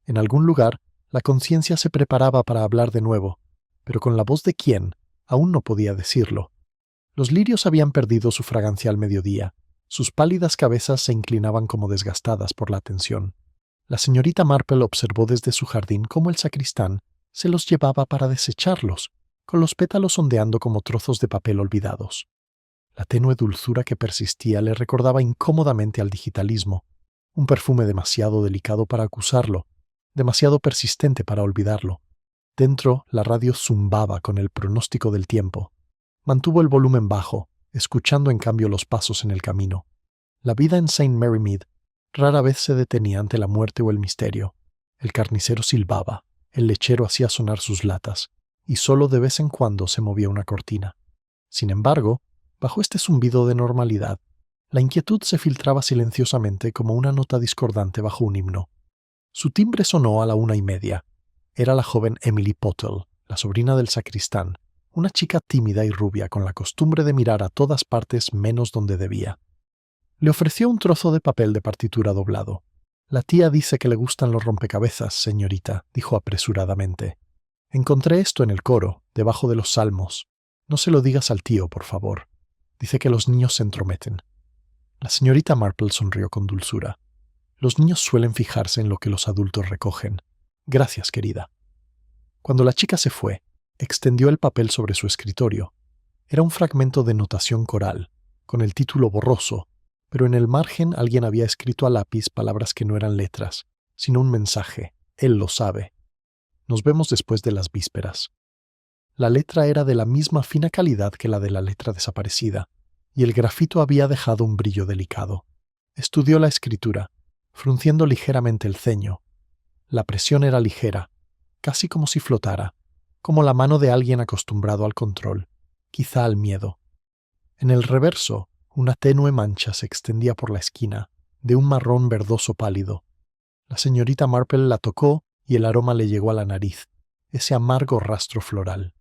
En algún lugar, la conciencia se preparaba para hablar de nuevo, pero con la voz de quién, aún no podía decirlo. Los lirios habían perdido su fragancia al mediodía. Sus pálidas cabezas se inclinaban como desgastadas por la tensión. La señorita Marple observó desde su jardín cómo el sacristán se los llevaba para desecharlos, con los pétalos ondeando como trozos de papel olvidados. La tenue dulzura que persistía le recordaba incómodamente al digitalismo, un perfume demasiado delicado para acusarlo, demasiado persistente para olvidarlo. Dentro, la radio zumbaba con el pronóstico del tiempo. Mantuvo el volumen bajo, escuchando en cambio los pasos en el camino. La vida en St. Mary Mead rara vez se detenía ante la muerte o el misterio. El carnicero silbaba, el lechero hacía sonar sus latas, y solo de vez en cuando se movía una cortina. Sin embargo, bajo este zumbido de normalidad, la inquietud se filtraba silenciosamente como una nota discordante bajo un himno. Su timbre sonó a la 1:30. Era la joven Emily Pottle, la sobrina del sacristán, una chica tímida y rubia con la costumbre de mirar a todas partes menos donde debía. Le ofreció un trozo de papel de partitura doblado. «La tía dice que le gustan los rompecabezas, señorita», dijo apresuradamente. «Encontré esto en el coro, debajo de los salmos. No se lo digas al tío, por favor. Dice que los niños se entrometen». La señorita Marple sonrió con dulzura. «Los niños suelen fijarse en lo que los adultos recogen. Gracias, querida». Cuando la chica se fue, extendió el papel sobre su escritorio. Era un fragmento de notación coral, con el título borroso, pero en el margen alguien había escrito a lápiz palabras que no eran letras, sino un mensaje. «Él lo sabe. Nos vemos después de las vísperas». La letra era de la misma fina calidad que la de la letra desaparecida, y el grafito había dejado un brillo delicado. Estudió la escritura, frunciendo ligeramente el ceño. La presión era ligera, casi como si flotara, como la mano de alguien acostumbrado al control, quizá al miedo. En el reverso, una tenue mancha se extendía por la esquina, de un marrón verdoso pálido. La señorita Marple la tocó y el aroma le llegó a la nariz, ese amargo rastro floral.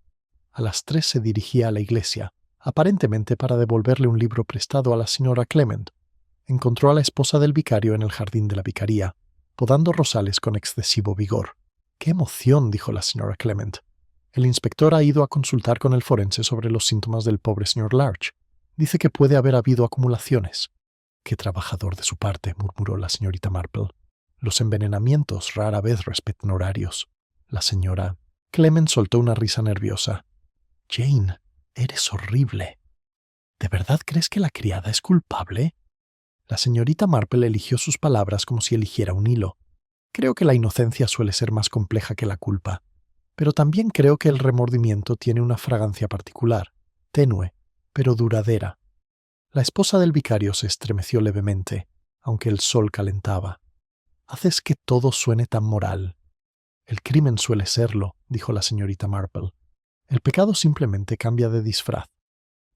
A las 3 se dirigía a la iglesia, aparentemente para devolverle un libro prestado a la señora Clement. Encontró a la esposa del vicario en el jardín de la vicaría, podando rosales con excesivo vigor. ¡Qué emoción!, dijo la señora Clement. El inspector ha ido a consultar con el forense sobre los síntomas del pobre señor Larch. Dice que puede haber habido acumulaciones. «Qué trabajador de su parte», murmuró la señorita Marple. «Los envenenamientos rara vez respetan horarios». La señora Clement soltó una risa nerviosa. «Jane, eres horrible. ¿De verdad crees que la criada es culpable?» La señorita Marple eligió sus palabras como si eligiera un hilo. «Creo que la inocencia suele ser más compleja que la culpa, pero también creo que el remordimiento tiene una fragancia particular, tenue, pero duradera». La esposa del vicario se estremeció levemente, aunque el sol calentaba. «Haces que todo suene tan moral». «El crimen suele serlo», dijo la señorita Marple. «El pecado simplemente cambia de disfraz».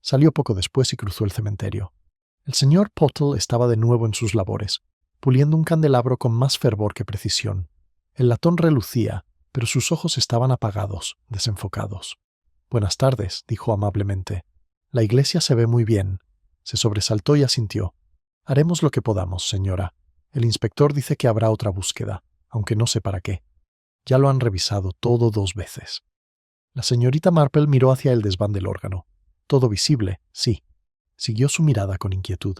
Salió poco después y cruzó el cementerio. El señor Pottle estaba de nuevo en sus labores, puliendo un candelabro con más fervor que precisión. El latón relucía, pero sus ojos estaban apagados, desenfocados. «Buenas tardes», dijo amablemente. «La iglesia se ve muy bien». Se sobresaltó y asintió. «Haremos lo que podamos, señora. El inspector dice que habrá otra búsqueda, aunque no sé para qué. Ya lo han revisado todo 2 veces». La señorita Marple miró hacia el desván del órgano. «Todo visible, sí». Siguió su mirada con inquietud.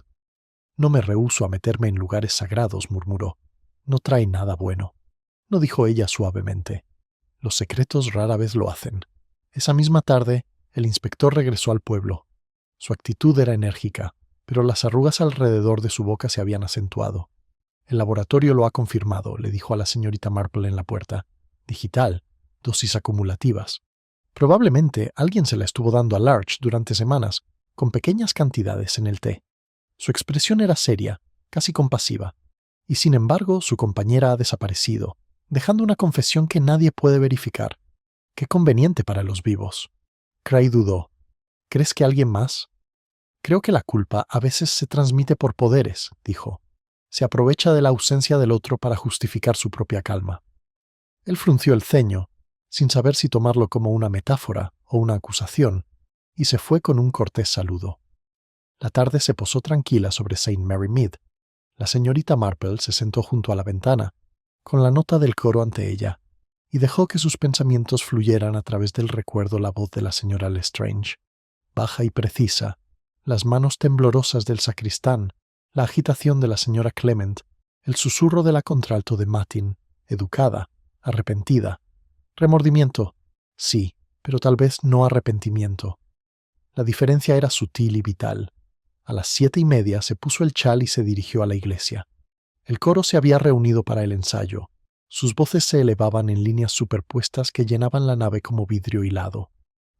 «No me rehúso a meterme en lugares sagrados», murmuró. «No trae nada bueno». No, dijo ella suavemente. «Los secretos rara vez lo hacen». Esa misma tarde, el inspector regresó al pueblo. Su actitud era enérgica, pero las arrugas alrededor de su boca se habían acentuado. «El laboratorio lo ha confirmado», le dijo a la señorita Marple en la puerta. «Digital, dosis acumulativas. Probablemente alguien se la estuvo dando a Larch durante semanas, con pequeñas cantidades en el té». Su expresión era seria, casi compasiva, y sin embargo su compañera ha desaparecido, dejando una confesión que nadie puede verificar. Qué conveniente para los vivos. Cray dudó. «¿Crees que alguien más?» «Creo que la culpa a veces se transmite por poderes», dijo. «Se aprovecha de la ausencia del otro para justificar su propia calma». Él frunció el ceño, sin saber si tomarlo como una metáfora o una acusación, y se fue con un cortés saludo. La tarde se posó tranquila sobre St. Mary Mead. La señorita Marple se sentó junto a la ventana, con la nota del coro ante ella, y dejó que sus pensamientos fluyeran a través del recuerdo la voz de la señora Lestrange. Baja y precisa, las manos temblorosas del sacristán, la agitación de la señora Clement, el susurro de la contralto de Matin, educada, arrepentida. Remordimiento, sí, pero tal vez no arrepentimiento. La diferencia era sutil y vital. A las 7:30 se puso el chal y se dirigió a la iglesia. El coro se había reunido para el ensayo. Sus voces se elevaban en líneas superpuestas que llenaban la nave como vidrio hilado.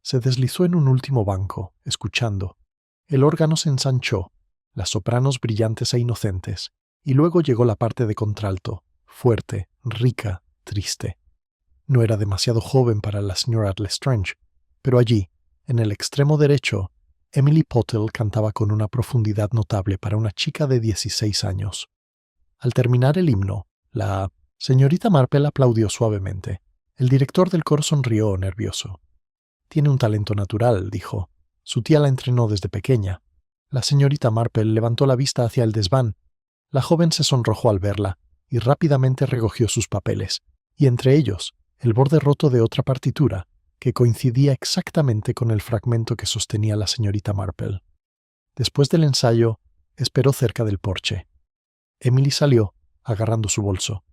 Se deslizó en un último banco, escuchando. El órgano se ensanchó, las sopranos brillantes e inocentes, y luego llegó la parte de contralto, fuerte, rica, triste. No era demasiado joven para la señora Lestrange, pero allí, en el extremo derecho, Emily Pottle cantaba con una profundidad notable para una chica de 16 años. Al terminar el himno, la señorita Marple aplaudió suavemente. El director del coro sonrió nervioso. «Tiene un talento natural», dijo. «Su tía la entrenó desde pequeña». La señorita Marple levantó la vista hacia el desván. La joven se sonrojó al verla y rápidamente recogió sus papeles, y entre ellos, el borde roto de otra partitura, que coincidía exactamente con el fragmento que sostenía la señorita Marple. Después del ensayo, esperó cerca del porche. Emily salió, agarrando su bolso.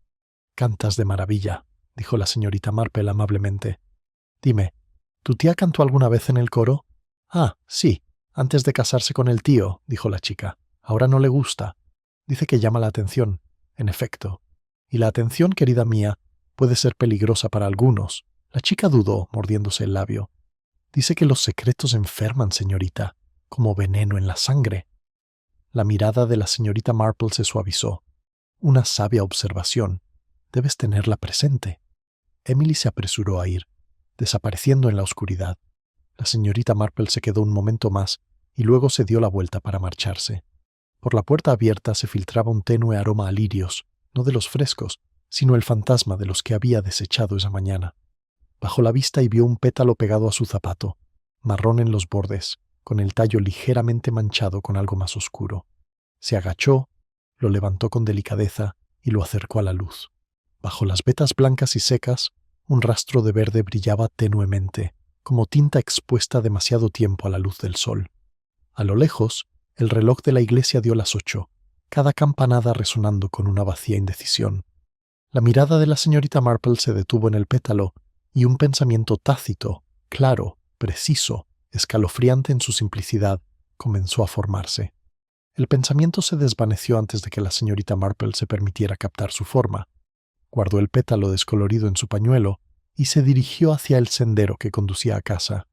«Cantas de maravilla», dijo la señorita Marple amablemente. «Dime, ¿tu tía cantó alguna vez en el coro?» «Ah, sí, antes de casarse con el tío», dijo la chica. «Ahora no le gusta. Dice que llama la atención. En efecto. Y la atención, querida mía, puede ser peligrosa para algunos». La chica dudó, mordiéndose el labio. «Dice que los secretos enferman, señorita», como veneno en la sangre. La mirada de la señorita Marple se suavizó. Una sabia observación. Debes tenerla presente. Emily se apresuró a ir, desapareciendo en la oscuridad. La señorita Marple se quedó un momento más y luego se dio la vuelta para marcharse. Por la puerta abierta se filtraba un tenue aroma a lirios, no de los frescos, sino el fantasma de los que había desechado esa mañana. Bajó la vista y vio un pétalo pegado a su zapato, marrón en los bordes, con el tallo ligeramente manchado con algo más oscuro. Se agachó, lo levantó con delicadeza y lo acercó a la luz. Bajo las vetas blancas y secas, un rastro de verde brillaba tenuemente, como tinta expuesta demasiado tiempo a la luz del sol. A lo lejos, el reloj de la iglesia dio las 8, cada campanada resonando con una vacía indecisión. La mirada de la señorita Marple se detuvo en el pétalo y un pensamiento tácito, claro, preciso, escalofriante en su simplicidad, comenzó a formarse. El pensamiento se desvaneció antes de que la señorita Marple se permitiera captar su forma. Guardó el pétalo descolorido en su pañuelo y se dirigió hacia el sendero que conducía a casa.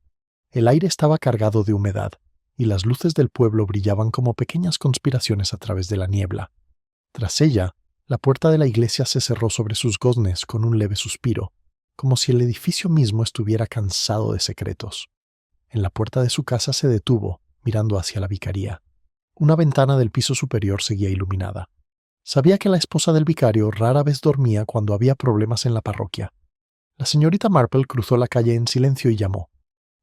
El aire estaba cargado de humedad y las luces del pueblo brillaban como pequeñas conspiraciones a través de la niebla. Tras ella, la puerta de la iglesia se cerró sobre sus goznes con un leve suspiro, como si el edificio mismo estuviera cansado de secretos. En la puerta de su casa se detuvo, mirando hacia la vicaría. Una ventana del piso superior seguía iluminada. Sabía que la esposa del vicario rara vez dormía cuando había problemas en la parroquia. La señorita Marple cruzó la calle en silencio y llamó.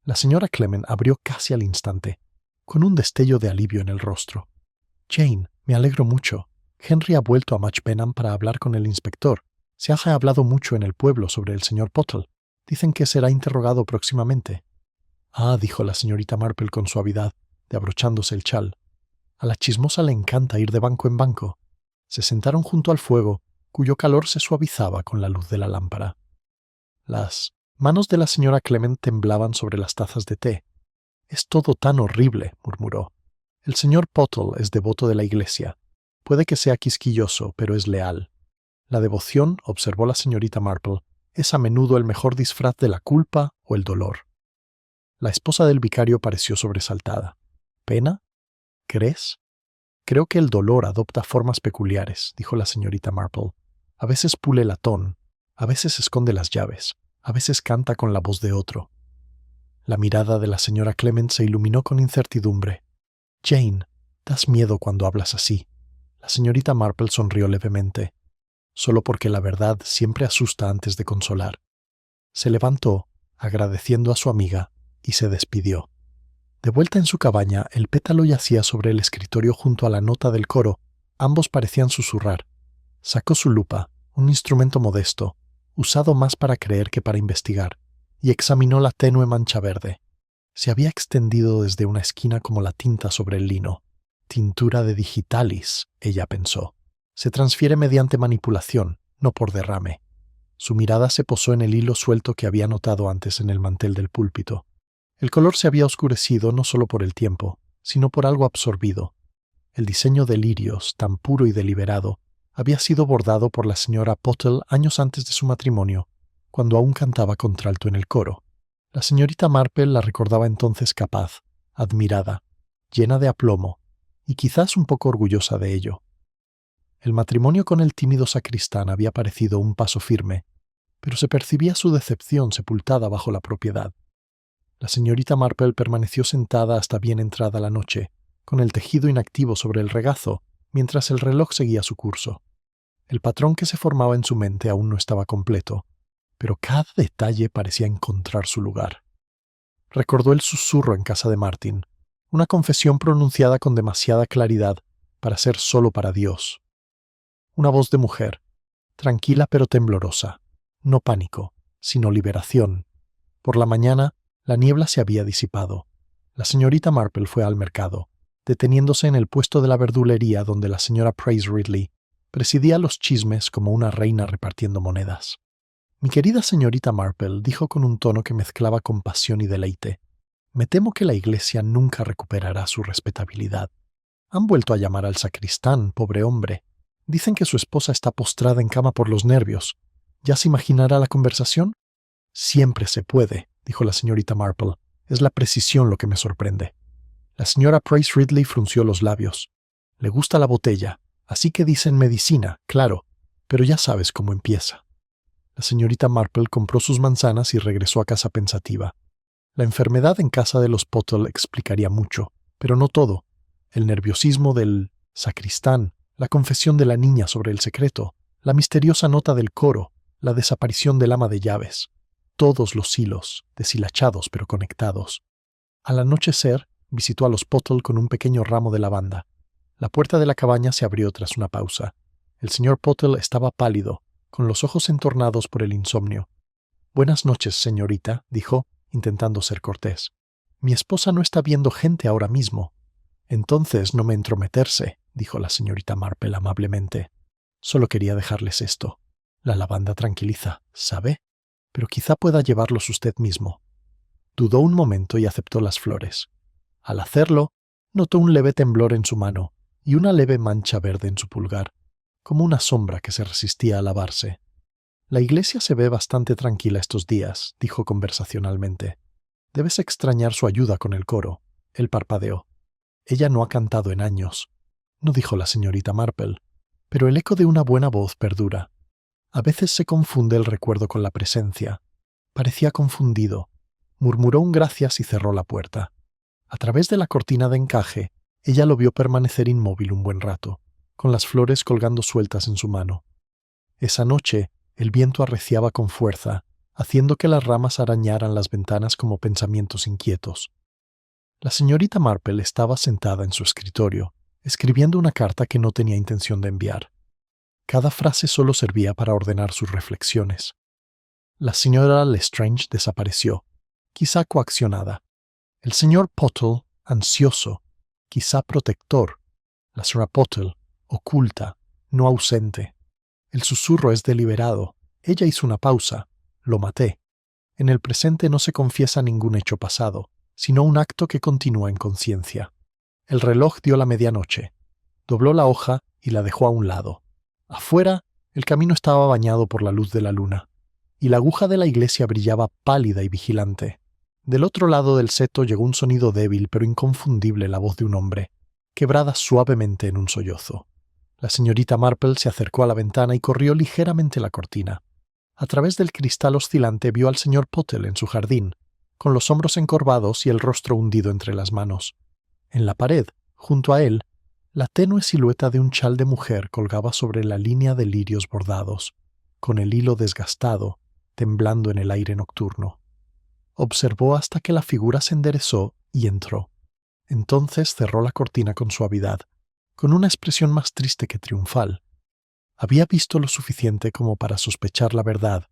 La señora Clement abrió casi al instante, con un destello de alivio en el rostro. «Jane, me alegro mucho. Henry ha vuelto a Match Benham para hablar con el inspector. Se ha hablado mucho en el pueblo sobre el señor Pottle. Dicen que será interrogado próximamente». «Ah», dijo la señorita Marple con suavidad, de abrochándose el chal. «A la chismosa le encanta ir de banco en banco». Se sentaron junto al fuego, cuyo calor se suavizaba con la luz de la lámpara. Las manos de la señora Clement temblaban sobre las tazas de té. «Es todo tan horrible», murmuró. «El señor Pottle es devoto de la iglesia. Puede que sea quisquilloso, pero es leal. La devoción», observó la señorita Marple, «es a menudo el mejor disfraz de la culpa o el dolor». La esposa del vicario pareció sobresaltada. «¿Pena? ¿Crees?» «Creo que el dolor adopta formas peculiares», dijo la señorita Marple. «A veces pule latón, a veces esconde las llaves, a veces canta con la voz de otro». La mirada de la señora Clement se iluminó con incertidumbre. «Jane, das miedo cuando hablas así». La señorita Marple sonrió levemente. «Solo porque la verdad siempre asusta antes de consolar». Se levantó, agradeciendo a su amiga, y se despidió. De vuelta en su cabaña, el pétalo yacía sobre el escritorio junto a la nota del coro. Ambos parecían susurrar. Sacó su lupa, un instrumento modesto, usado más para creer que para investigar, y examinó la tenue mancha verde. Se había extendido desde una esquina como la tinta sobre el lino. «Tintura de digitalis», ella pensó. «Se transfiere mediante manipulación, no por derrame». Su mirada se posó en el hilo suelto que había notado antes en el mantel del púlpito. El color se había oscurecido no solo por el tiempo, sino por algo absorbido. El diseño de lirios, tan puro y deliberado, había sido bordado por la señora Pottle años antes de su matrimonio, cuando aún cantaba contralto en el coro. La señorita Marple la recordaba entonces capaz, admirada, llena de aplomo, y quizás un poco orgullosa de ello. El matrimonio con el tímido sacristán había parecido un paso firme, pero se percibía su decepción sepultada bajo la propiedad. La señorita Marple permaneció sentada hasta bien entrada la noche, con el tejido inactivo sobre el regazo, mientras el reloj seguía su curso. El patrón que se formaba en su mente aún no estaba completo, pero cada detalle parecía encontrar su lugar. Recordó el susurro en casa de Martin, una confesión pronunciada con demasiada claridad para ser solo para Dios. Una voz de mujer, tranquila pero temblorosa, no pánico, sino liberación. Por la mañana, la niebla se había disipado. La señorita Marple fue al mercado, deteniéndose en el puesto de la verdulería donde la señora Price Ridley presidía los chismes como una reina repartiendo monedas. «Mi querida señorita Marple», dijo con un tono que mezclaba compasión y deleite, «me temo que la iglesia nunca recuperará su respetabilidad. Han vuelto a llamar al sacristán, pobre hombre. Dicen que su esposa está postrada en cama por los nervios. ¿Ya se imaginará la conversación?» «Siempre se puede», dijo la señorita Marple. «Es la precisión lo que me sorprende». La señora Price Ridley frunció los labios. Le gusta la botella, así que dicen medicina, claro, pero ya sabes cómo empieza. La señorita Marple compró sus manzanas y regresó a casa pensativa. La enfermedad en casa de los Pottle explicaría mucho, pero no todo. El nerviosismo del sacristán, la confesión de la niña sobre el secreto, la misteriosa nota del coro, la desaparición del ama de llaves. Todos los hilos, deshilachados pero conectados. Al anochecer, visitó a los Pottle con un pequeño ramo de lavanda. La puerta de la cabaña se abrió tras una pausa. El señor Pottle estaba pálido, con los ojos entornados por el insomnio. «Buenas noches, señorita», dijo, intentando ser cortés. «Mi esposa no está viendo gente ahora mismo». «Entonces no me entrometerse», dijo la señorita Marple amablemente. «Solo quería dejarles esto. La lavanda tranquiliza, ¿sabe? Pero quizá pueda llevarlos usted mismo». Dudó un momento y aceptó las flores. Al hacerlo, notó un leve temblor en su mano y una leve mancha verde en su pulgar, como una sombra que se resistía a lavarse. «La iglesia se ve bastante tranquila estos días», dijo conversacionalmente. «Debes extrañar su ayuda con el coro». Él parpadeó. «Ella no ha cantado en años», no dijo la señorita Marple, pero el eco de una buena voz perdura. A veces se confunde el recuerdo con la presencia. Parecía confundido. Murmuró un gracias y cerró la puerta. A través de la cortina de encaje, ella lo vio permanecer inmóvil un buen rato, con las flores colgando sueltas en su mano. Esa noche, el viento arreciaba con fuerza, haciendo que las ramas arañaran las ventanas como pensamientos inquietos. La señorita Marple estaba sentada en su escritorio, escribiendo una carta que no tenía intención de enviar. Cada frase solo servía para ordenar sus reflexiones. La señora Lestrange desapareció, quizá coaccionada. El señor Pottle, ansioso, quizá protector. La señora Pottle, oculta, no ausente. El susurro es deliberado. Ella hizo una pausa. Lo maté. En el presente no se confiesa ningún hecho pasado, sino un acto que continúa en conciencia. El reloj dio la medianoche. Dobló la hoja y la dejó a un lado. Afuera, el camino estaba bañado por la luz de la luna, y la aguja de la iglesia brillaba pálida y vigilante. Del otro lado del seto llegó un sonido débil pero inconfundible, la voz de un hombre, quebrada suavemente en un sollozo. La señorita Marple se acercó a la ventana y corrió ligeramente la cortina. A través del cristal oscilante vio al señor Pottle en su jardín, con los hombros encorvados y el rostro hundido entre las manos. En la pared, junto a él, la tenue silueta de un chal de mujer colgaba sobre la línea de lirios bordados, con el hilo desgastado, temblando en el aire nocturno. Observó hasta que la figura se enderezó y entró. Entonces cerró la cortina con suavidad, con una expresión más triste que triunfal. Había visto lo suficiente como para sospechar la verdad,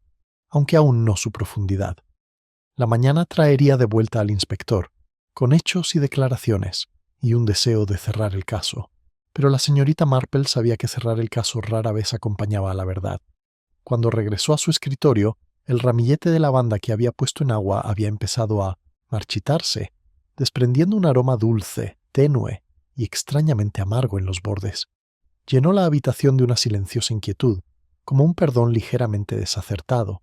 aunque aún no su profundidad. La mañana traería de vuelta al inspector, con hechos y declaraciones, y un deseo de cerrar el caso. Pero la señorita Marple sabía que cerrar el caso rara vez acompañaba a la verdad. Cuando regresó a su escritorio, el ramillete de lavanda que había puesto en agua había empezado a marchitarse, desprendiendo un aroma dulce, tenue y extrañamente amargo en los bordes. Llenó la habitación de una silenciosa inquietud, como un perdón ligeramente desacertado.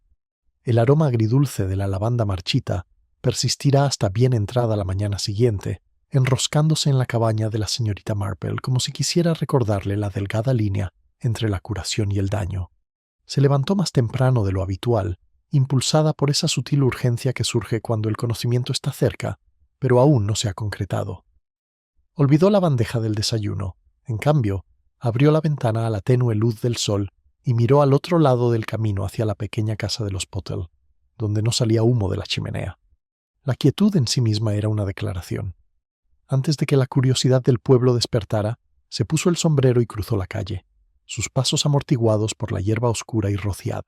El aroma agridulce de la lavanda marchita persistirá hasta bien entrada la mañana siguiente, enroscándose en la cabaña de la señorita Marple como si quisiera recordarle la delgada línea entre la curación y el daño. Se levantó más temprano de lo habitual, impulsada por esa sutil urgencia que surge cuando el conocimiento está cerca, pero aún no se ha concretado. Olvidó la bandeja del desayuno. En cambio, abrió la ventana a la tenue luz del sol y miró al otro lado del camino hacia la pequeña casa de los Pottle, donde no salía humo de la chimenea. La quietud en sí misma era una declaración. Antes de que la curiosidad del pueblo despertara, se puso el sombrero y cruzó la calle, sus pasos amortiguados por la hierba oscura y rociada.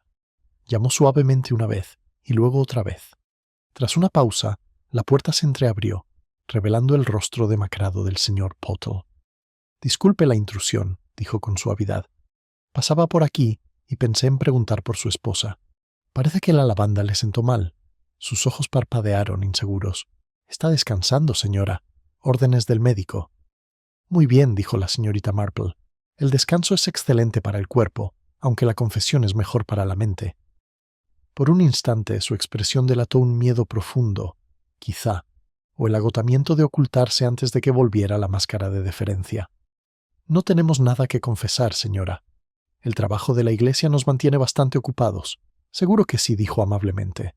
Llamó suavemente una vez y luego otra vez. Tras una pausa, la puerta se entreabrió, revelando el rostro demacrado del señor Pottle. «Disculpe la intrusión», dijo con suavidad. «Pasaba por aquí y pensé en preguntar por su esposa. Parece que la lavanda le sentó mal». Sus ojos parpadearon inseguros. «Está descansando, señora. Órdenes del médico». «Muy bien», dijo la señorita Marple. «El descanso es excelente para el cuerpo, aunque la confesión es mejor para la mente». Por un instante su expresión delató un miedo profundo, quizá, o el agotamiento de ocultarse antes de que volviera la máscara de deferencia. No tenemos nada que confesar, señora. El trabajo de la iglesia nos mantiene bastante ocupados. Seguro que sí, dijo amablemente.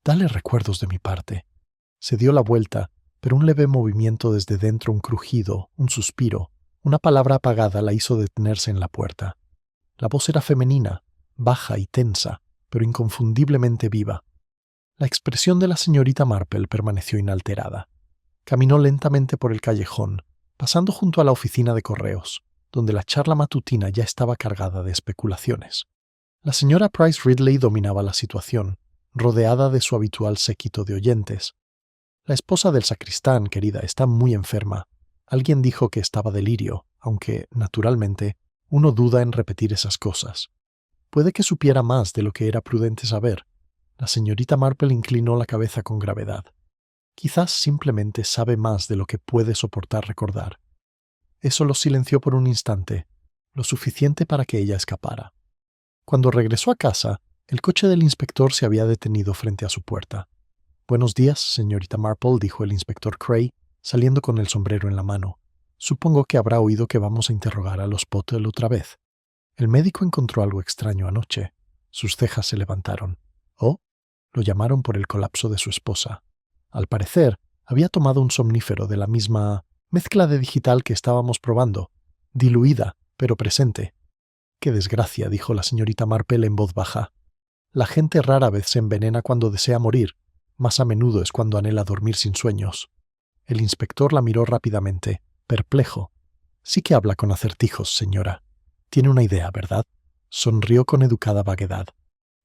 Dale recuerdos de mi parte. Se dio la vuelta, pero un leve movimiento desde dentro, un crujido, un suspiro, una palabra apagada la hizo detenerse en la puerta. La voz era femenina, baja y tensa, pero inconfundiblemente viva. La expresión de la señorita Marple permaneció inalterada. Caminó lentamente por el callejón, pasando junto a la oficina de correos, donde la charla matutina ya estaba cargada de especulaciones. La señora Price Ridley dominaba la situación, rodeada de su habitual séquito de oyentes. La esposa del sacristán, querida, está muy enferma. Alguien dijo que estaba delirio, aunque, naturalmente, uno duda en repetir esas cosas. Puede que supiera más de lo que era prudente saber. La señorita Marple inclinó la cabeza con gravedad. Quizás simplemente sabe más de lo que puede soportar recordar. Eso lo silenció por un instante, lo suficiente para que ella escapara. Cuando regresó a casa, el coche del inspector se había detenido frente a su puerta. «Buenos días, señorita Marple», dijo el inspector Cray, saliendo con el sombrero en la mano. «Supongo que habrá oído que vamos a interrogar a los Pottle otra vez». El médico encontró algo extraño anoche. Sus cejas se levantaron. «¿Oh?» Lo llamaron por el colapso de su esposa. Al parecer, había tomado un somnífero de la misma mezcla de digital que estábamos probando, diluida, pero presente. «Qué desgracia», dijo la señorita Marple en voz baja. «La gente rara vez se envenena cuando desea morir. Más a menudo es cuando anhela dormir sin sueños». El inspector la miró rápidamente, perplejo. «Sí que habla con acertijos, señora. Tiene una idea, ¿verdad?». Sonrió con educada vaguedad.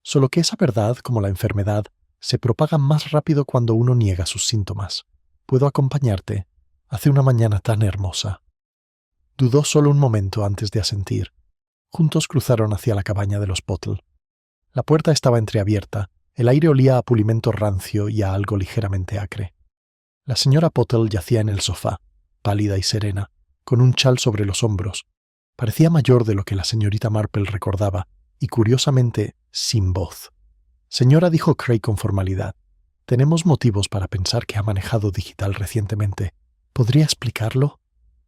«Solo que esa verdad, como la enfermedad, se propaga más rápido cuando uno niega sus síntomas. ¿Puedo acompañarte? Hace una mañana tan hermosa». Dudó solo un momento antes de asentir. Juntos cruzaron hacia la cabaña de los Pottle. La puerta estaba entreabierta, el aire olía a pulimento rancio y a algo ligeramente acre. La señora Pottle yacía en el sofá, pálida y serena, con un chal sobre los hombros. Parecía mayor de lo que la señorita Marple recordaba, y curiosamente sin voz. «Señora», dijo Cray con formalidad, «tenemos motivos para pensar que ha manejado digital recientemente. ¿Podría explicarlo?».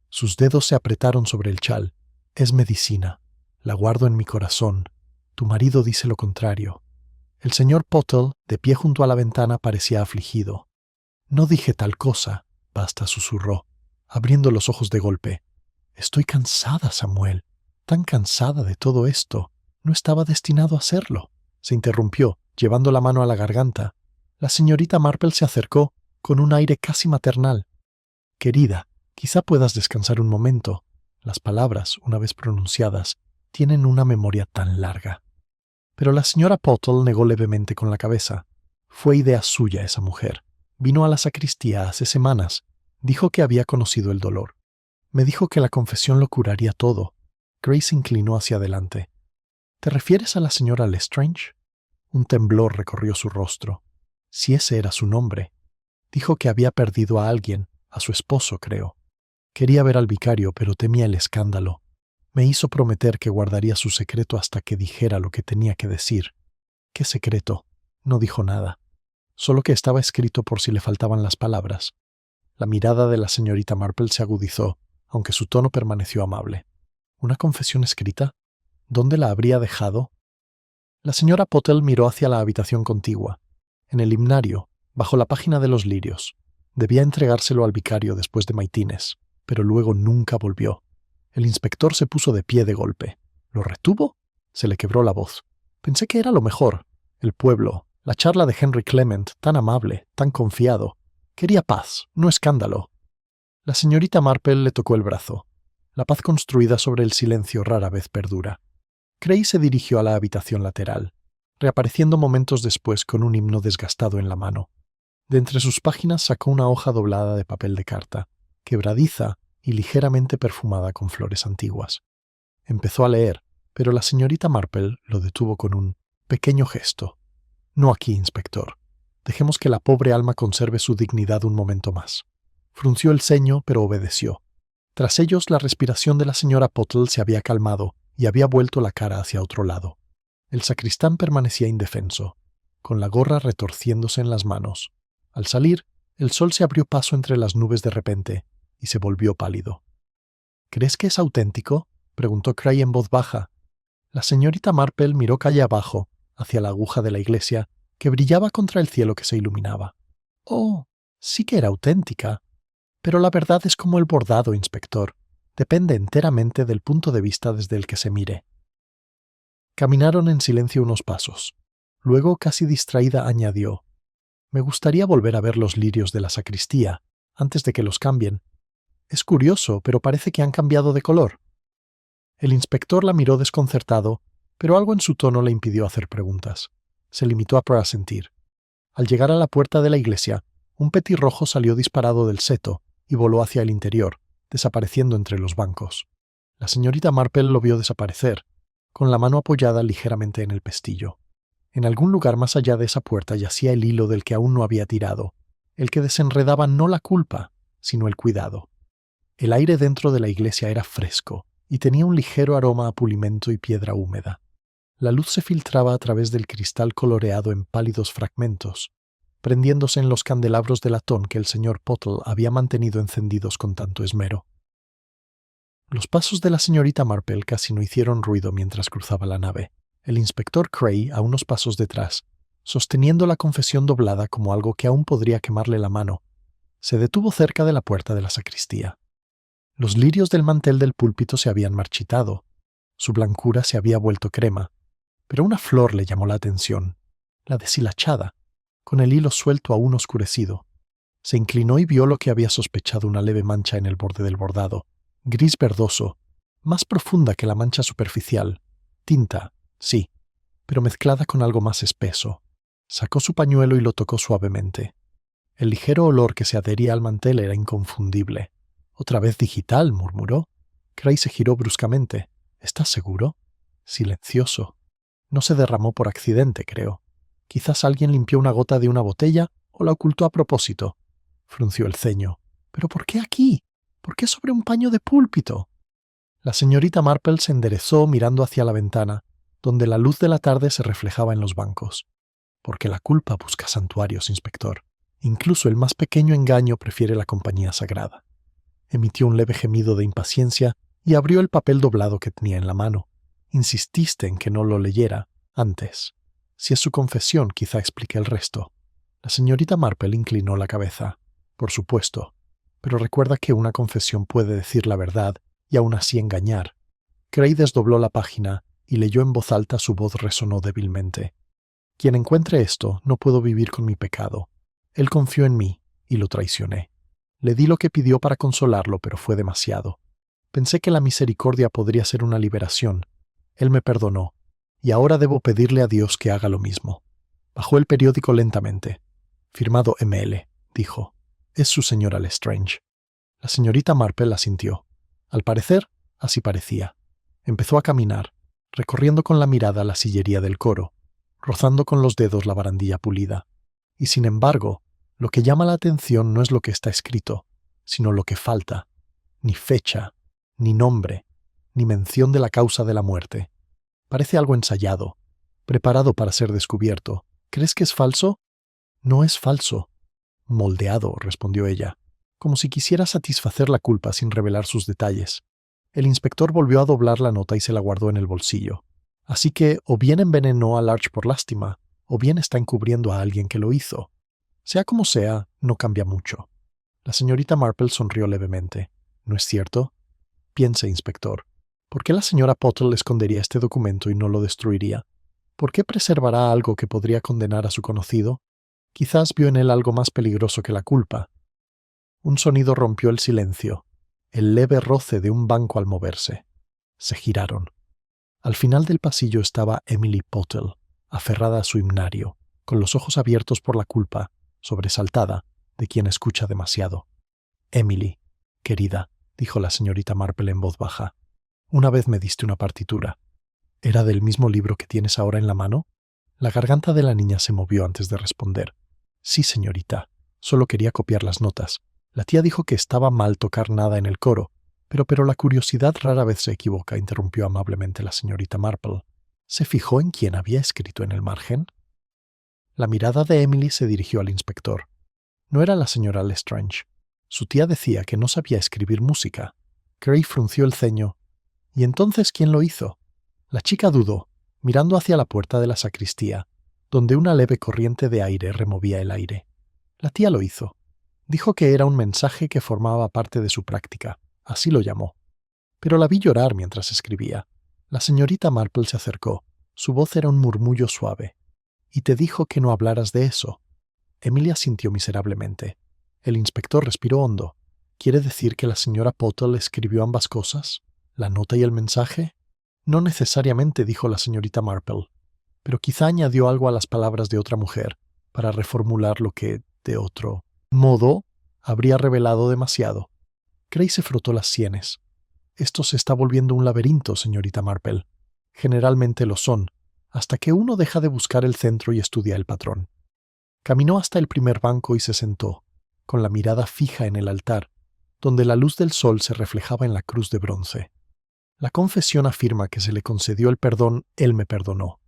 Sus dedos se apretaron sobre el chal. «Es medicina. La guardo en mi corazón. Tu marido dice lo contrario». El señor Pottle, de pie junto a la ventana, parecía afligido. «No dije tal cosa», Basta susurró, abriendo los ojos de golpe. «Estoy cansada, Samuel. Tan cansada de todo esto. No estaba destinado a hacerlo». Se interrumpió, llevando la mano a la garganta. La señorita Marple se acercó, con un aire casi maternal. «Querida, quizá puedas descansar un momento. Las palabras, una vez pronunciadas, tienen una memoria tan larga». Pero la señora Pottle negó levemente con la cabeza. «Fue idea suya esa mujer. Vino a la sacristía hace semanas. Dijo que había conocido el dolor. Me dijo que la confesión lo curaría todo». Grace se inclinó hacia adelante. «¿Te refieres a la señora Lestrange?». Un temblor recorrió su rostro. Si ese era su nombre. Dijo que había perdido a alguien, a su esposo, creo. Quería ver al vicario, pero temía el escándalo. Me hizo prometer que guardaría su secreto hasta que dijera lo que tenía que decir. ¿Qué secreto? No dijo nada. Solo que estaba escrito por si le faltaban las palabras. La mirada de la señorita Marple se agudizó, aunque su tono permaneció amable. ¿Una confesión escrita? ¿Dónde la habría dejado? La señora Pottle miró hacia la habitación contigua. En el himnario, bajo la página de los lirios. Debía entregárselo al vicario después de maitines, pero luego nunca volvió. El inspector se puso de pie de golpe. ¿Lo retuvo? Se le quebró la voz. Pensé que era lo mejor. El pueblo, la charla de Henry Clement, tan amable, tan confiado. Quería paz, no escándalo. La señorita Marple le tocó el brazo. La paz construida sobre el silencio rara vez perdura. Cray se dirigió a la habitación lateral, reapareciendo momentos después con un himno desgastado en la mano. De entre sus páginas sacó una hoja doblada de papel de carta, quebradiza y ligeramente perfumada con flores antiguas. Empezó a leer, pero la señorita Marple lo detuvo con un pequeño gesto. «No aquí, inspector. Dejemos que la pobre alma conserve su dignidad un momento más». Frunció el ceño, pero obedeció. Tras ellos, la respiración de la señora Pottle se había calmado y había vuelto la cara hacia otro lado. El sacristán permanecía indefenso, con la gorra retorciéndose en las manos. Al salir, El sol se abrió paso entre las nubes de repente y se volvió pálido. ¿Crees que es auténtico?, preguntó Cray en voz baja. La señorita Marple miró calle abajo, hacia la aguja de la iglesia, que brillaba contra el cielo que se iluminaba. Oh, sí que era auténtica. Pero la verdad es como el bordado, inspector. Depende enteramente del punto de vista desde el que se mire. Caminaron en silencio unos pasos. Luego, casi distraída, añadió: «Me gustaría volver a ver los lirios de la sacristía, antes de que los cambien. Es curioso, pero parece que han cambiado de color». El inspector la miró desconcertado, pero algo en su tono le impidió hacer preguntas. Se limitó a asentir. Al llegar a la puerta de la iglesia, un petirrojo salió disparado del seto y voló hacia el interior, desapareciendo entre los bancos. La señorita Marple lo vio desaparecer, con la mano apoyada ligeramente en el pestillo. En algún lugar más allá de esa puerta yacía el hilo del que aún no había tirado, el que desenredaba no la culpa, sino el cuidado. El aire dentro de la iglesia era fresco y tenía un ligero aroma a pulimento y piedra húmeda. La luz se filtraba a través del cristal coloreado en pálidos fragmentos, prendiéndose en los candelabros de latón que el señor Pottle había mantenido encendidos con tanto esmero. Los pasos de la señorita Marple casi no hicieron ruido mientras cruzaba la nave. El inspector Cray, a unos pasos detrás, sosteniendo la confesión doblada como algo que aún podría quemarle la mano, se detuvo cerca de la puerta de la sacristía. Los lirios del mantel del púlpito se habían marchitado, su blancura se había vuelto crema, pero una flor le llamó la atención, la deshilachada, con el hilo suelto aún oscurecido. Se inclinó y vio lo que había sospechado, una leve mancha en el borde del bordado, gris verdoso, más profunda que la mancha superficial. Tinta, sí, pero mezclada con algo más espeso. Sacó su pañuelo y lo tocó suavemente. El ligero olor que se adhería al mantel era inconfundible. «¿Otra vez digital?», murmuró. Cray se giró bruscamente. «¿Estás seguro?». Silencioso. «No se derramó por accidente, creo. Quizás alguien limpió una gota de una botella o la ocultó a propósito». Frunció el ceño. «¿Pero por qué aquí? ¿Por qué sobre un paño de púlpito?». La señorita Marple se enderezó mirando hacia la ventana, donde la luz de la tarde se reflejaba en los bancos. «Porque la culpa busca santuarios, inspector. Incluso el más pequeño engaño prefiere la compañía sagrada». Emitió un leve gemido de impaciencia y abrió el papel doblado que tenía en la mano. «Insististe en que no lo leyera antes. Si es su confesión, quizá explique el resto». La señorita Marple inclinó la cabeza. «Por supuesto, pero recuerda que una confesión puede decir la verdad y aún así engañar». Cray desdobló la página y leyó en voz alta. Su voz resonó débilmente. «Quien encuentre esto, no puedo vivir con mi pecado. Él confió en mí y lo traicioné. Le di lo que pidió para consolarlo, pero fue demasiado. Pensé que la misericordia podría ser una liberación. Él me perdonó, y ahora debo pedirle a Dios que haga lo mismo». Bajó el periódico lentamente. «Firmado M.L», dijo. «Es su señora Lestrange». La señorita Marple asintió. Al parecer, así parecía. Empezó a caminar, recorriendo con la mirada la sillería del coro, rozando con los dedos la barandilla pulida. Y sin embargo, lo que llama la atención no es lo que está escrito, sino lo que falta. Ni fecha, ni nombre, ni mención de la causa de la muerte. Parece algo ensayado, preparado para ser descubierto. ¿Crees que es falso? «No es falso». «Moldeado», respondió ella, como si quisiera satisfacer la culpa sin revelar sus detalles. El inspector volvió a doblar la nota y se la guardó en el bolsillo. Así que o bien envenenó a Larch por lástima, o bien está encubriendo a alguien que lo hizo. Sea como sea, no cambia mucho. La señorita Marple sonrió levemente. «¿No es cierto?». «Piense, inspector. ¿Por qué la señora Pottle escondería este documento y no lo destruiría? ¿Por qué preservará algo que podría condenar a su conocido? Quizás vio en él algo más peligroso que la culpa». Un sonido rompió el silencio, el leve roce de un banco al moverse. Se giraron. Al final del pasillo estaba Emily Pottle, aferrada a su himnario, con los ojos abiertos por la culpa, sobresaltada, de quien escucha demasiado. «Emily, querida», dijo la señorita Marple en voz baja, «una vez me diste una partitura. ¿Era del mismo libro que tienes ahora en la mano?». La garganta de la niña se movió antes de responder. «Sí, señorita. Solo quería copiar las notas. La tía dijo que estaba mal tocar nada en el coro, pero la curiosidad rara vez se equivoca», interrumpió amablemente la señorita Marple. «¿Se fijó en quién había escrito en el margen?». La mirada de Emily se dirigió al inspector. No era la señora Lestrange. Su tía decía que no sabía escribir música. Cray frunció el ceño. ¿Y entonces quién lo hizo? La chica dudó, mirando hacia la puerta de la sacristía, donde una leve corriente de aire removía el aire. La tía lo hizo. Dijo que era un mensaje que formaba parte de su práctica. Así lo llamó. Pero la vi llorar mientras escribía. La señorita Marple se acercó. Su voz era un murmullo suave. «Y te dijo que no hablaras de eso». Emilia sintió miserablemente. El inspector respiró hondo. ¿Quiere decir que la señora Pottle escribió ambas cosas? ¿La nota y el mensaje? No necesariamente, dijo la señorita Marple, pero quizá añadió algo a las palabras de otra mujer para reformular lo que, de otro modo, habría revelado demasiado. Cray se frotó las sienes. Esto se está volviendo un laberinto, señorita Marple. Generalmente lo son, hasta que uno deja de buscar el centro y estudia el patrón. Caminó hasta el primer banco y se sentó, con la mirada fija en el altar, donde la luz del sol se reflejaba en la cruz de bronce. La confesión afirma que se le concedió el perdón, él me perdonó.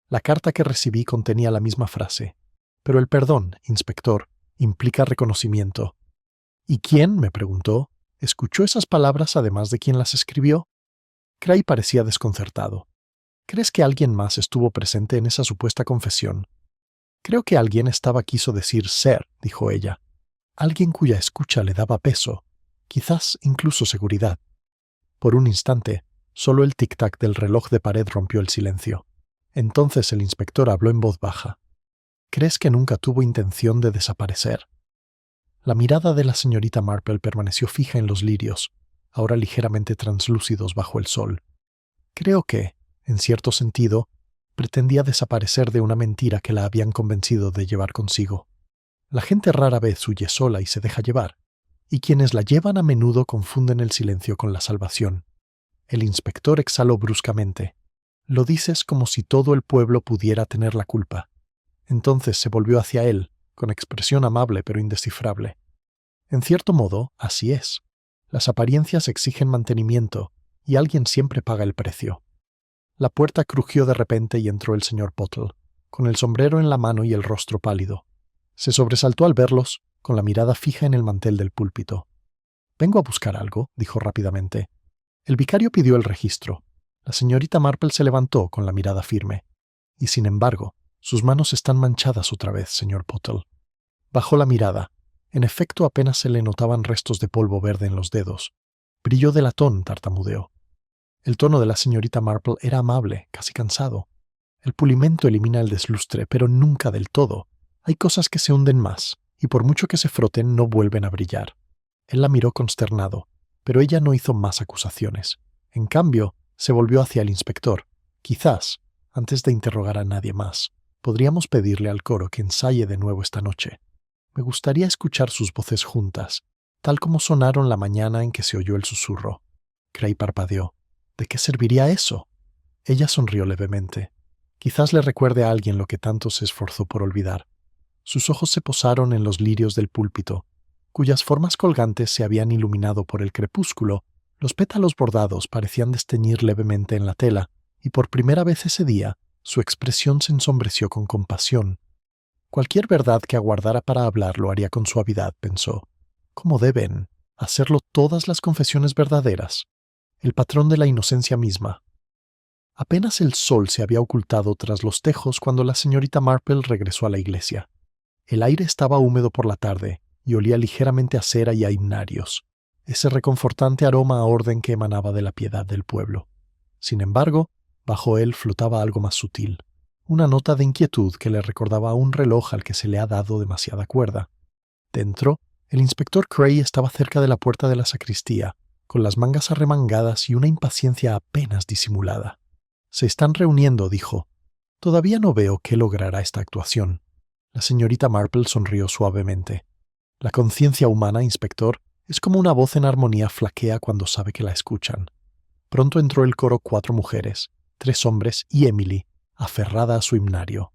La carta que recibí contenía la misma frase. Pero el perdón, inspector, implica reconocimiento. ¿Y quién, me preguntó, escuchó esas palabras además de quien las escribió? Cray parecía desconcertado. ¿Crees que alguien más estuvo presente en esa supuesta confesión? Creo que alguien quiso decir ser, dijo ella. Alguien cuya escucha le daba peso, quizás incluso seguridad. Por un instante, solo el tic-tac del reloj de pared rompió el silencio. Entonces el inspector habló en voz baja. ¿Crees que nunca tuvo intención de desaparecer? La mirada de la señorita Marple permaneció fija en los lirios, ahora ligeramente translúcidos bajo el sol. Creo que, en cierto sentido, pretendía desaparecer de una mentira que la habían convencido de llevar consigo. La gente rara vez huye sola y se deja llevar, y quienes la llevan a menudo confunden el silencio con la salvación. El inspector exhaló bruscamente. Lo dices como si todo el pueblo pudiera tener la culpa. Entonces se volvió hacia él, con expresión amable pero indescifrable. En cierto modo, así es. Las apariencias exigen mantenimiento, y alguien siempre paga el precio. La puerta crujió de repente y entró el señor Pottle, con el sombrero en la mano y el rostro pálido. Se sobresaltó al verlos, con la mirada fija en el mantel del púlpito. «Vengo a buscar algo», dijo rápidamente. El vicario pidió el registro. La señorita Marple se levantó con la mirada firme. «Y sin embargo, sus manos están manchadas otra vez, señor Pottle». Bajó la mirada. En efecto, apenas se le notaban restos de polvo verde en los dedos. «Brillo de latón», tartamudeó. El tono de la señorita Marple era amable, casi cansado. El pulimento elimina el deslustre, pero nunca del todo. Hay cosas que se hunden más, y por mucho que se froten no vuelven a brillar. Él la miró consternado, pero ella no hizo más acusaciones. En cambio, se volvió hacia el inspector. Quizás, antes de interrogar a nadie más, podríamos pedirle al coro que ensaye de nuevo esta noche. Me gustaría escuchar sus voces juntas, tal como sonaron la mañana en que se oyó el susurro. Cray parpadeó. ¿De qué serviría eso? Ella sonrió levemente. Quizás le recuerde a alguien lo que tanto se esforzó por olvidar. Sus ojos se posaron en los lirios del púlpito, cuyas formas colgantes se habían iluminado por el crepúsculo. Los pétalos bordados parecían desteñir levemente en la tela, y por primera vez ese día, su expresión se ensombreció con compasión. Cualquier verdad que aguardara para hablar lo haría con suavidad, pensó. ¿Cómo deben hacerlo todas las confesiones verdaderas? El patrón de la inocencia misma. Apenas el sol se había ocultado tras los tejos cuando la señorita Marple regresó a la iglesia. El aire estaba húmedo por la tarde y olía ligeramente a cera y a himnarios, ese reconfortante aroma a orden que emanaba de la piedad del pueblo. Sin embargo, bajo él flotaba algo más sutil, una nota de inquietud que le recordaba a un reloj al que se le ha dado demasiada cuerda. Dentro, el inspector Cray estaba cerca de la puerta de la sacristía, con las mangas arremangadas y una impaciencia apenas disimulada. «Se están reuniendo», dijo. «Todavía no veo qué logrará esta actuación». La señorita Marple sonrió suavemente. «La conciencia humana, inspector, es como una voz en armonía flaquea cuando sabe que la escuchan». Pronto entró el coro 4 mujeres, 3 hombres y Emily, aferrada a su himnario.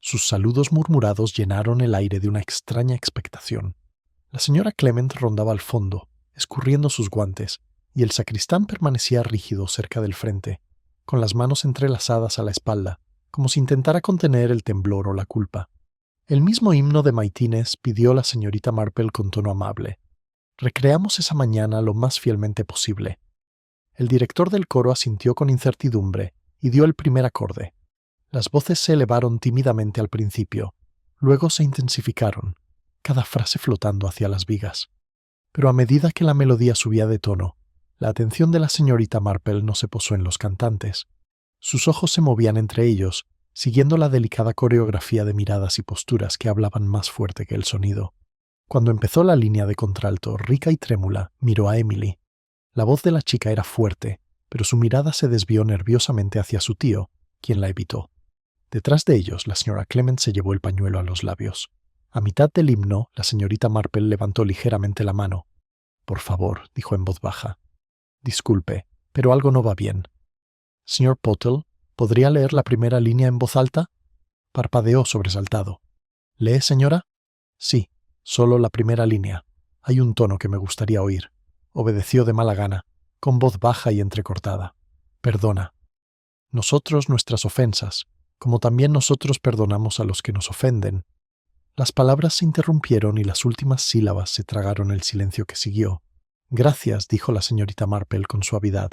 Sus saludos murmurados llenaron el aire de una extraña expectación. La señora Clement rondaba al fondo, escurriendo sus guantes, y el sacristán permanecía rígido cerca del frente, con las manos entrelazadas a la espalda, como si intentara contener el temblor o la culpa. El mismo himno de maitines pidió la señorita Marple con tono amable. Recreamos esa mañana lo más fielmente posible. El director del coro asintió con incertidumbre y dio el primer acorde. Las voces se elevaron tímidamente al principio, luego se intensificaron, cada frase flotando hacia las vigas. Pero a medida que la melodía subía de tono, la atención de la señorita Marple no se posó en los cantantes. Sus ojos se movían entre ellos, siguiendo la delicada coreografía de miradas y posturas que hablaban más fuerte que el sonido. Cuando empezó la línea de contralto, rica y trémula, miró a Emily. La voz de la chica era fuerte, pero su mirada se desvió nerviosamente hacia su tío, quien la evitó. Detrás de ellos, la señora Clement se llevó el pañuelo a los labios. A mitad del himno, la señorita Marple levantó ligeramente la mano. «Por favor», dijo en voz baja. «Disculpe, pero algo no va bien». «Señor Pottle, ¿podría leer la primera línea en voz alta?» Parpadeó sobresaltado. «¿Lee, señora?» «Sí, solo la primera línea. Hay un tono que me gustaría oír». Obedeció de mala gana, con voz baja y entrecortada. «Perdona. Nosotros nuestras ofensas, como también nosotros perdonamos a los que nos ofenden». Las palabras se interrumpieron y las últimas sílabas se tragaron el silencio que siguió. «Gracias», dijo la señorita Marple con suavidad.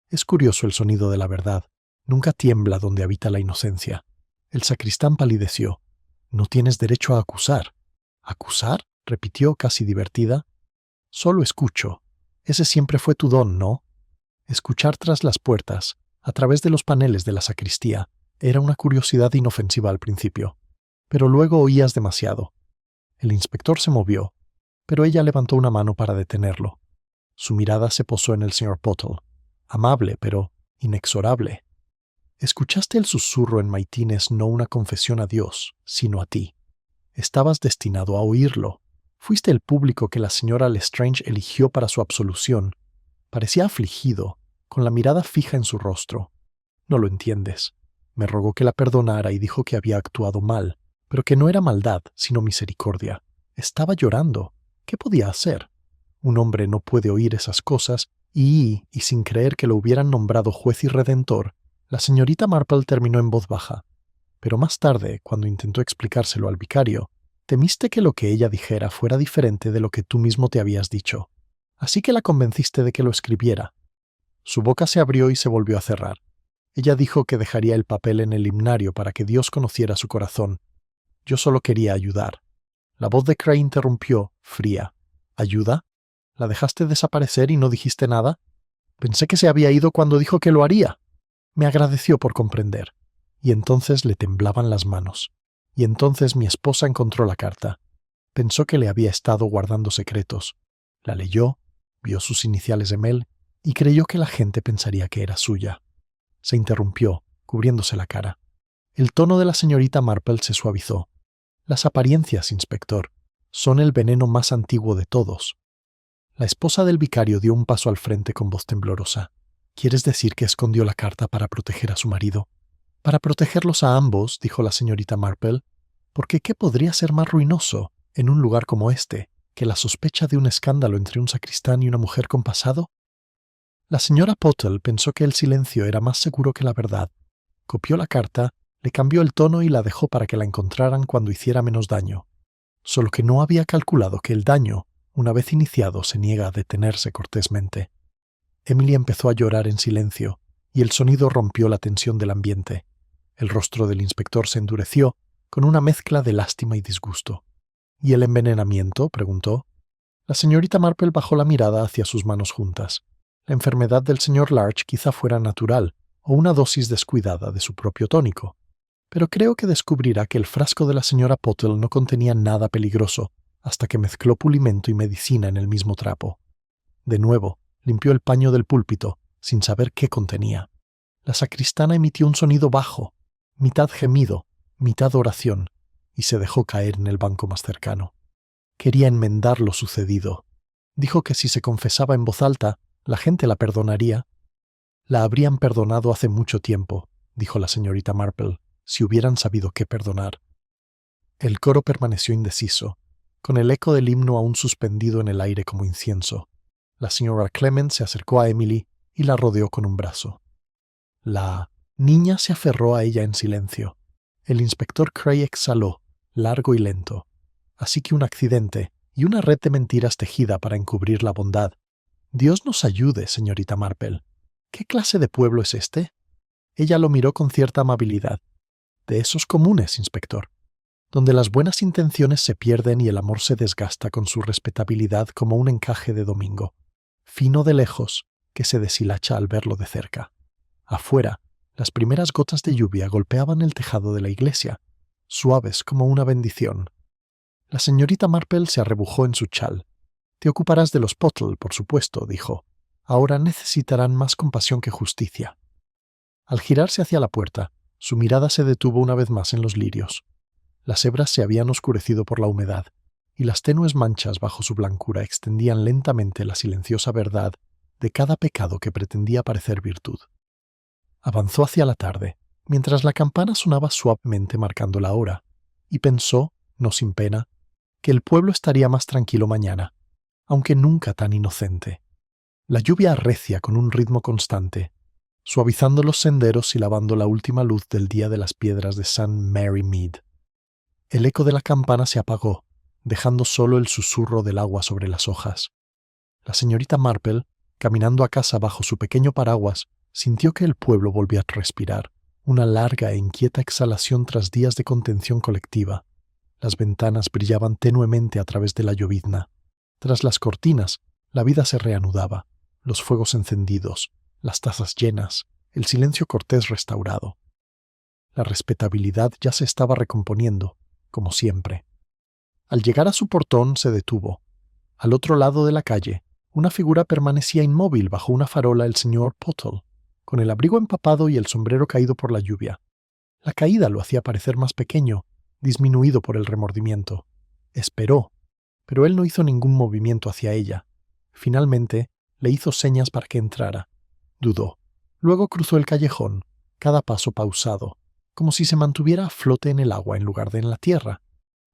«Es curioso el sonido de la verdad. Nunca tiembla donde habita la inocencia». El sacristán palideció. «No tienes derecho a acusar». «¿Acusar?», repitió casi divertida. «Solo escucho. Ese siempre fue tu don, ¿no?» Escuchar tras las puertas, a través de los paneles de la sacristía, era una curiosidad inofensiva al principio. Pero luego oías demasiado. El inspector se movió, pero ella levantó una mano para detenerlo. Su mirada se posó en el señor Pottle, amable pero inexorable. «Escuchaste el susurro en maitines, no una confesión a Dios, sino a ti. Estabas destinado a oírlo. Fuiste el público que la señora Lestrange eligió para su absolución». Parecía afligido, con la mirada fija en su rostro. «No lo entiendes. Me rogó que la perdonara y dijo que había actuado mal, pero que no era maldad, sino misericordia. Estaba llorando. ¿Qué podía hacer? Un hombre no puede oír esas cosas y sin creer que lo hubieran nombrado juez y redentor, la señorita Marple terminó en voz baja. Pero más tarde, cuando intentó explicárselo al vicario, temiste que lo que ella dijera fuera diferente de lo que tú mismo te habías dicho. Así que la convenciste de que lo escribiera». Su boca se abrió y se volvió a cerrar. Ella dijo que dejaría el papel en el himnario para que Dios conociera su corazón. «Yo solo quería ayudar». La voz de Cray interrumpió, fría. «¿Ayuda? ¿La dejaste desaparecer y no dijiste nada? Pensé que se había ido cuando dijo que lo haría». Me agradeció por comprender. Y entonces le temblaban las manos. Y entonces mi esposa encontró la carta. Pensó que le había estado guardando secretos. La leyó, vio sus iniciales de Mel y creyó que la gente pensaría que era suya. Se interrumpió, cubriéndose la cara. El tono de la señorita Marple se suavizó. «Las apariencias, inspector, son el veneno más antiguo de todos». La esposa del vicario dio un paso al frente con voz temblorosa. «¿Quieres decir que escondió la carta para proteger a su marido?» «Para protegerlos a ambos», dijo la señorita Marple, «porque ¿qué podría ser más ruinoso, en un lugar como este, que la sospecha de un escándalo entre un sacristán y una mujer con pasado?» La señora Pottle pensó que el silencio era más seguro que la verdad. Copió la carta, le cambió el tono y la dejó para que la encontraran cuando hiciera menos daño. Solo que no había calculado que el daño, una vez iniciado, se niega a detenerse cortésmente. Emily empezó a llorar en silencio, y el sonido rompió la tensión del ambiente. El rostro del inspector se endureció, con una mezcla de lástima y disgusto. «¿Y el envenenamiento?», preguntó. La señorita Marple bajó la mirada hacia sus manos juntas. La enfermedad del señor Larch quizá fuera natural, o una dosis descuidada de su propio tónico. Pero creo que descubrirá que el frasco de la señora Pottle no contenía nada peligroso, hasta que mezcló pulimento y medicina en el mismo trapo. De nuevo, limpió el paño del púlpito, sin saber qué contenía. La sacristana emitió un sonido bajo, mitad gemido, mitad oración, y se dejó caer en el banco más cercano. Quería enmendar lo sucedido. Dijo que si se confesaba en voz alta, la gente la perdonaría. «La habrían perdonado hace mucho tiempo», dijo la señorita Marple, «si hubieran sabido qué perdonar». El coro permaneció indeciso, con el eco del himno aún suspendido en el aire como incienso. La señora Clement se acercó a Emily y la rodeó con un brazo. La niña se aferró a ella en silencio. El inspector Cray exhaló, largo y lento. Así que un accidente y una red de mentiras tejida para encubrir la bondad. Dios nos ayude, señorita Marple. ¿Qué clase de pueblo es este? Ella lo miró con cierta amabilidad. De esos comunes, inspector, donde las buenas intenciones se pierden y el amor se desgasta con su respetabilidad como un encaje de domingo, fino de lejos, que se deshilacha al verlo de cerca. Afuera, las primeras gotas de lluvia golpeaban el tejado de la iglesia, suaves como una bendición. La señorita Marple se arrebujó en su chal. «Te ocuparás de los Pottle, por supuesto», dijo. «Ahora necesitarán más compasión que justicia». Al girarse hacia la puerta, su mirada se detuvo una vez más en los lirios. Las hebras se habían oscurecido por la humedad, y las tenues manchas bajo su blancura extendían lentamente la silenciosa verdad de cada pecado que pretendía parecer virtud. Avanzó hacia la tarde, mientras la campana sonaba suavemente marcando la hora, y pensó, no sin pena, que el pueblo estaría más tranquilo mañana, aunque nunca tan inocente. La lluvia arrecia con un ritmo constante, suavizando los senderos y lavando la última luz del día de las piedras de St. Mary Mead. El eco de la campana se apagó, dejando solo el susurro del agua sobre las hojas. La señorita Marple, caminando a casa bajo su pequeño paraguas, sintió que el pueblo volvía a respirar, una larga e inquieta exhalación tras días de contención colectiva. Las ventanas brillaban tenuemente a través de la llovizna. Tras las cortinas, la vida se reanudaba, los fuegos encendidos, las tazas llenas, el silencio cortés restaurado. La respetabilidad ya se estaba recomponiendo, como siempre. Al llegar a su portón se detuvo. Al otro lado de la calle, una figura permanecía inmóvil bajo una farola el señor Pottle, con el abrigo empapado y el sombrero caído por la lluvia. La caída lo hacía parecer más pequeño, disminuido por el remordimiento. Esperó, pero él no hizo ningún movimiento hacia ella. Finalmente, le hizo señas para que entrara. Dudó. Luego cruzó el callejón, cada paso pausado, como si se mantuviera a flote en el agua en lugar de en la tierra.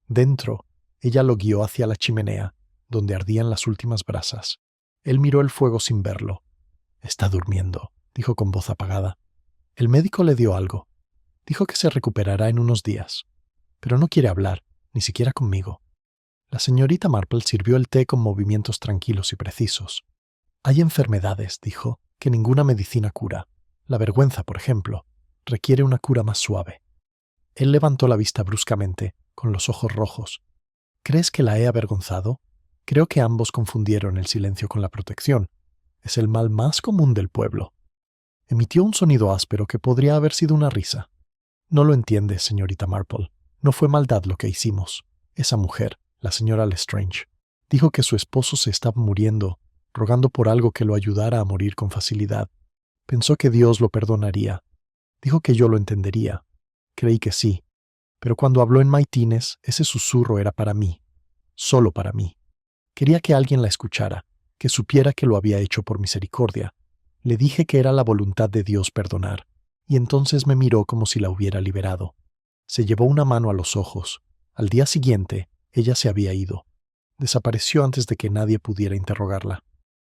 Dentro, ella lo guió hacia la chimenea, donde ardían las últimas brasas. Él miró el fuego sin verlo. «Está durmiendo», dijo con voz apagada. El médico le dio algo. Dijo que se recuperará en unos días. Pero no quiere hablar, ni siquiera conmigo. La señorita Marple sirvió el té con movimientos tranquilos y precisos. «Hay enfermedades», dijo, «que ninguna medicina cura. La vergüenza, por ejemplo, requiere una cura más suave». Él levantó la vista bruscamente, con los ojos rojos. «¿Crees que la he avergonzado? Creo que ambos confundieron el silencio con la protección. Es el mal más común del pueblo». Emitió un sonido áspero que podría haber sido una risa. «No lo entiende, señorita Marple. No fue maldad lo que hicimos. Esa mujer, la señora Lestrange, dijo que su esposo se estaba muriendo, rogando por algo que lo ayudara a morir con facilidad. Pensó que Dios lo perdonaría. Dijo que yo lo entendería. Creí que sí. Pero cuando habló en maitines, ese susurro era para mí. Solo para mí. Quería que alguien la escuchara, que supiera que lo había hecho por misericordia. Le dije que era la voluntad de Dios perdonar, y entonces me miró como si la hubiera liberado. Se llevó una mano a los ojos. Al día siguiente, ella se había ido. Desapareció antes de que nadie pudiera interrogarla.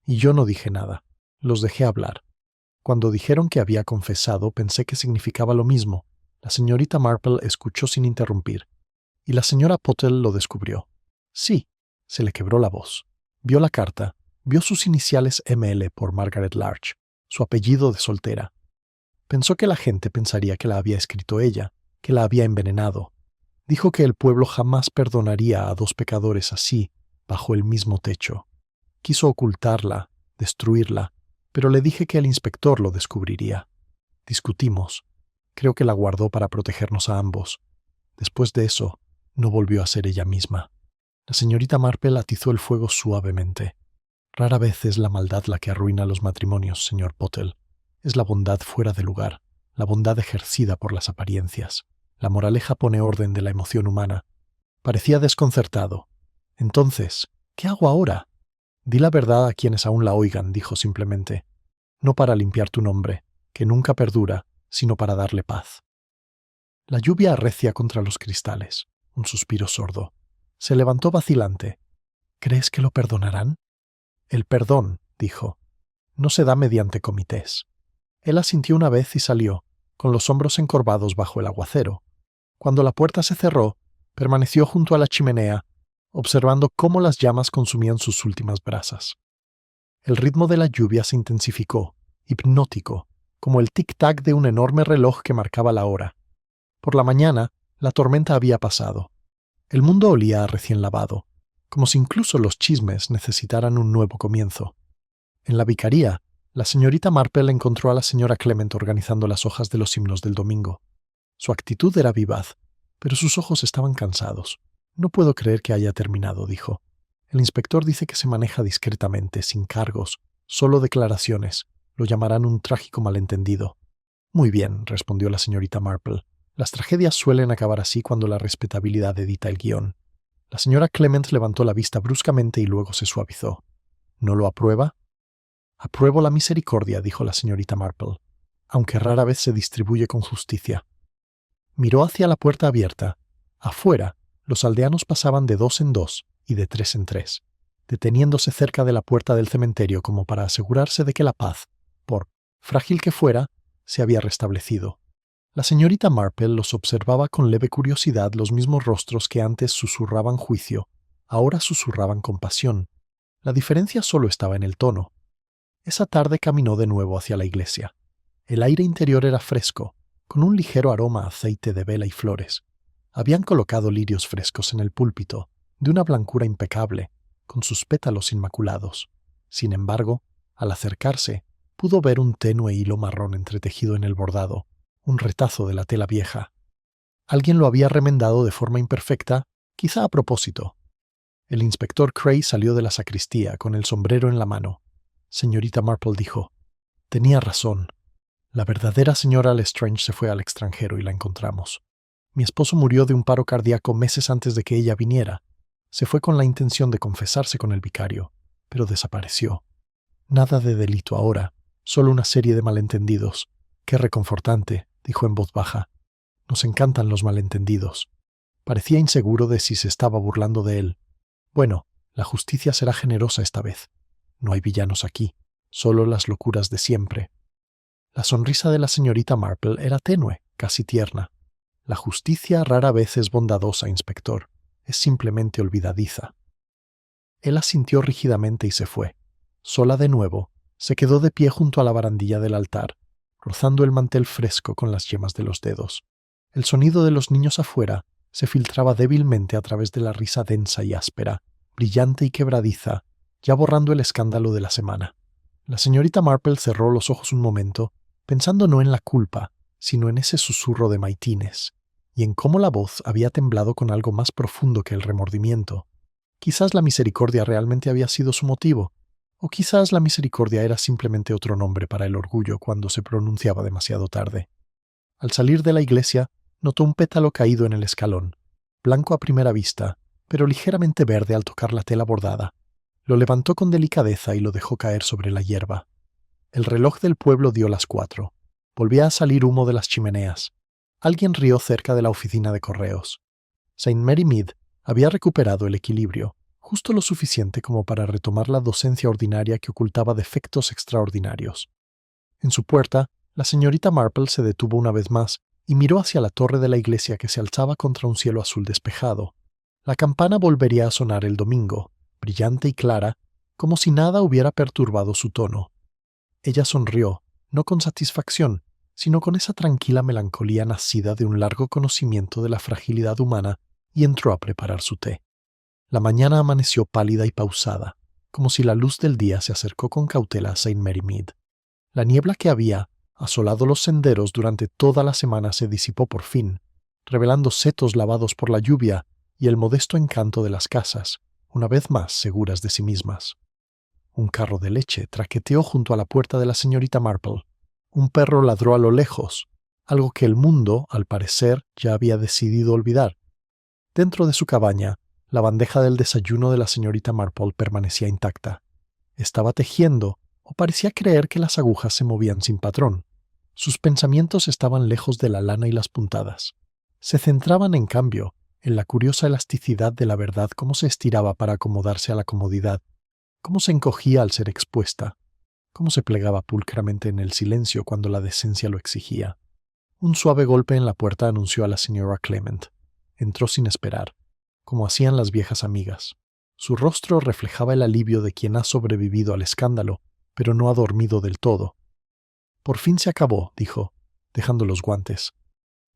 Y yo no dije nada. Los dejé hablar. Cuando dijeron que había confesado, pensé que significaba lo mismo. La señorita Marple escuchó sin interrumpir. Y la señora Pottle lo descubrió. Sí, se le quebró la voz. Vio la carta, vio sus iniciales ML por Margaret Larch, su apellido de soltera. Pensó que la gente pensaría que la había escrito ella, que la había envenenado. Dijo que el pueblo jamás perdonaría a dos pecadores así, bajo el mismo techo. Quiso ocultarla, destruirla, pero le dije que el inspector lo descubriría. Discutimos. Creo que la guardó para protegernos a ambos. Después de eso, no volvió a ser ella misma. La señorita Marple atizó el fuego suavemente. Rara vez es la maldad la que arruina los matrimonios, señor Pottle. Es la bondad fuera de lugar, la bondad ejercida por las apariencias. La moraleja pone orden de la emoción humana. Parecía desconcertado. Entonces, ¿qué hago ahora? Di la verdad a quienes aún la oigan, dijo simplemente. No para limpiar tu nombre, que nunca perdura, sino para darle paz. La lluvia arrecia contra los cristales. Un suspiro sordo. Se levantó vacilante. ¿Crees que lo perdonarán? El perdón, dijo, no se da mediante comités. Él asintió una vez y salió, con los hombros encorvados bajo el aguacero. Cuando la puerta se cerró, Permaneció junto a la chimenea, observando cómo las llamas consumían sus últimas brasas. El ritmo de la lluvia se intensificó, hipnótico, como el tic-tac de un enorme reloj que marcaba la hora. Por la mañana, la tormenta había pasado. El mundo olía a recién lavado, como si incluso los chismes necesitaran un nuevo comienzo. En la vicaría, la señorita Marple encontró a la señora Clement organizando las hojas de los himnos del domingo. Su actitud era vivaz, pero sus ojos estaban cansados. «No puedo creer que haya terminado», dijo. «El inspector dice que se maneja discretamente, sin cargos, solo declaraciones. Lo llamarán un trágico malentendido». «Muy bien», respondió la señorita Marple. «Las tragedias suelen acabar así cuando la respetabilidad edita el guión». La señora Clement levantó la vista bruscamente y luego se suavizó. «¿No lo aprueba?» «Apruebo la misericordia», dijo la señorita Marple, «aunque rara vez se distribuye con justicia». Miró hacia la puerta abierta. Afuera, los aldeanos pasaban de 2 en 2 y de 3 en 3, deteniéndose cerca de la puerta del cementerio como para asegurarse de que la paz, por frágil que fuera, se había restablecido. La señorita Marple los observaba con leve curiosidad. Los mismos rostros que antes susurraban juicio, ahora susurraban compasión. La diferencia solo estaba en el tono. Esa tarde caminó de nuevo hacia la iglesia. El aire interior era fresco, con un ligero aroma a aceite de vela y flores. Habían colocado lirios frescos en el púlpito, de una blancura impecable, con sus pétalos inmaculados. Sin embargo, al acercarse, pudo ver un tenue hilo marrón entretejido en el bordado, un retazo de la tela vieja. Alguien lo había remendado de forma imperfecta, quizá a propósito. El inspector Cray salió de la sacristía con el sombrero en la mano. Señorita Marple dijo, «Tenía razón. La verdadera señora Lestrange se fue al extranjero y la encontramos. Mi esposo murió de un paro cardíaco meses antes de que ella viniera. Se fue con la intención de confesarse con el vicario, pero desapareció. Nada de delito ahora, solo una serie de malentendidos. Qué reconfortante», dijo en voz baja. «Nos encantan los malentendidos». Parecía inseguro de si se estaba burlando de él. «Bueno, la justicia será generosa esta vez. No hay villanos aquí, solo las locuras de siempre». La sonrisa de la señorita Marple era tenue, casi tierna. «La justicia rara vez es bondadosa, inspector. Es simplemente olvidadiza». Él asintió rígidamente y se fue. Sola de nuevo, se quedó de pie junto a la barandilla del altar, rozando el mantel fresco con las yemas de los dedos. El sonido de los niños afuera se filtraba débilmente a través de la risa densa y áspera, brillante y quebradiza, ya borrando el escándalo de la semana. La señorita Marple cerró los ojos un momento, pensando no en la culpa, sino en ese susurro de maitines, y en cómo la voz había temblado con algo más profundo que el remordimiento. Quizás la misericordia realmente había sido su motivo, o quizás la misericordia era simplemente otro nombre para el orgullo cuando se pronunciaba demasiado tarde. Al salir de la iglesia, notó un pétalo caído en el escalón, blanco a primera vista, pero ligeramente verde al tocar la tela bordada. Lo levantó con delicadeza y lo dejó caer sobre la hierba. El reloj del pueblo dio las 4. Volvía a salir humo de las chimeneas. Alguien rió cerca de la oficina de correos. St. Mary Mead había recuperado el equilibrio, justo lo suficiente como para retomar la docencia ordinaria que ocultaba defectos extraordinarios. En su puerta, la señorita Marple se detuvo una vez más y miró hacia la torre de la iglesia que se alzaba contra un cielo azul despejado. La campana volvería a sonar el domingo, brillante y clara, como si nada hubiera perturbado su tono. Ella sonrió, no con satisfacción, sino con esa tranquila melancolía nacida de un largo conocimiento de la fragilidad humana, y entró a preparar su té. La mañana amaneció pálida y pausada, como si la luz del día se acercó con cautela a St. Mary Mead. La niebla que había asolado los senderos durante toda la semana se disipó por fin, revelando setos lavados por la lluvia y el modesto encanto de las casas, una vez más seguras de sí mismas. Un carro de leche traqueteó junto a la puerta de la señorita Marple. Un perro ladró a lo lejos, algo que el mundo, al parecer, ya había decidido olvidar. Dentro de su cabaña, la bandeja del desayuno de la señorita Marple permanecía intacta. Estaba tejiendo, o parecía creer que las agujas se movían sin patrón. Sus pensamientos estaban lejos de la lana y las puntadas. Se centraban, en cambio, en la curiosa elasticidad de la verdad, cómo se estiraba para acomodarse a la comodidad, cómo se encogía al ser expuesta, cómo se plegaba pulcramente en el silencio cuando la decencia lo exigía. Un suave golpe en la puerta anunció a la señora Clement. Entró sin esperar, como hacían las viejas amigas. Su rostro reflejaba el alivio de quien ha sobrevivido al escándalo, pero no ha dormido del todo. Por fin se acabó, dijo, dejando los guantes.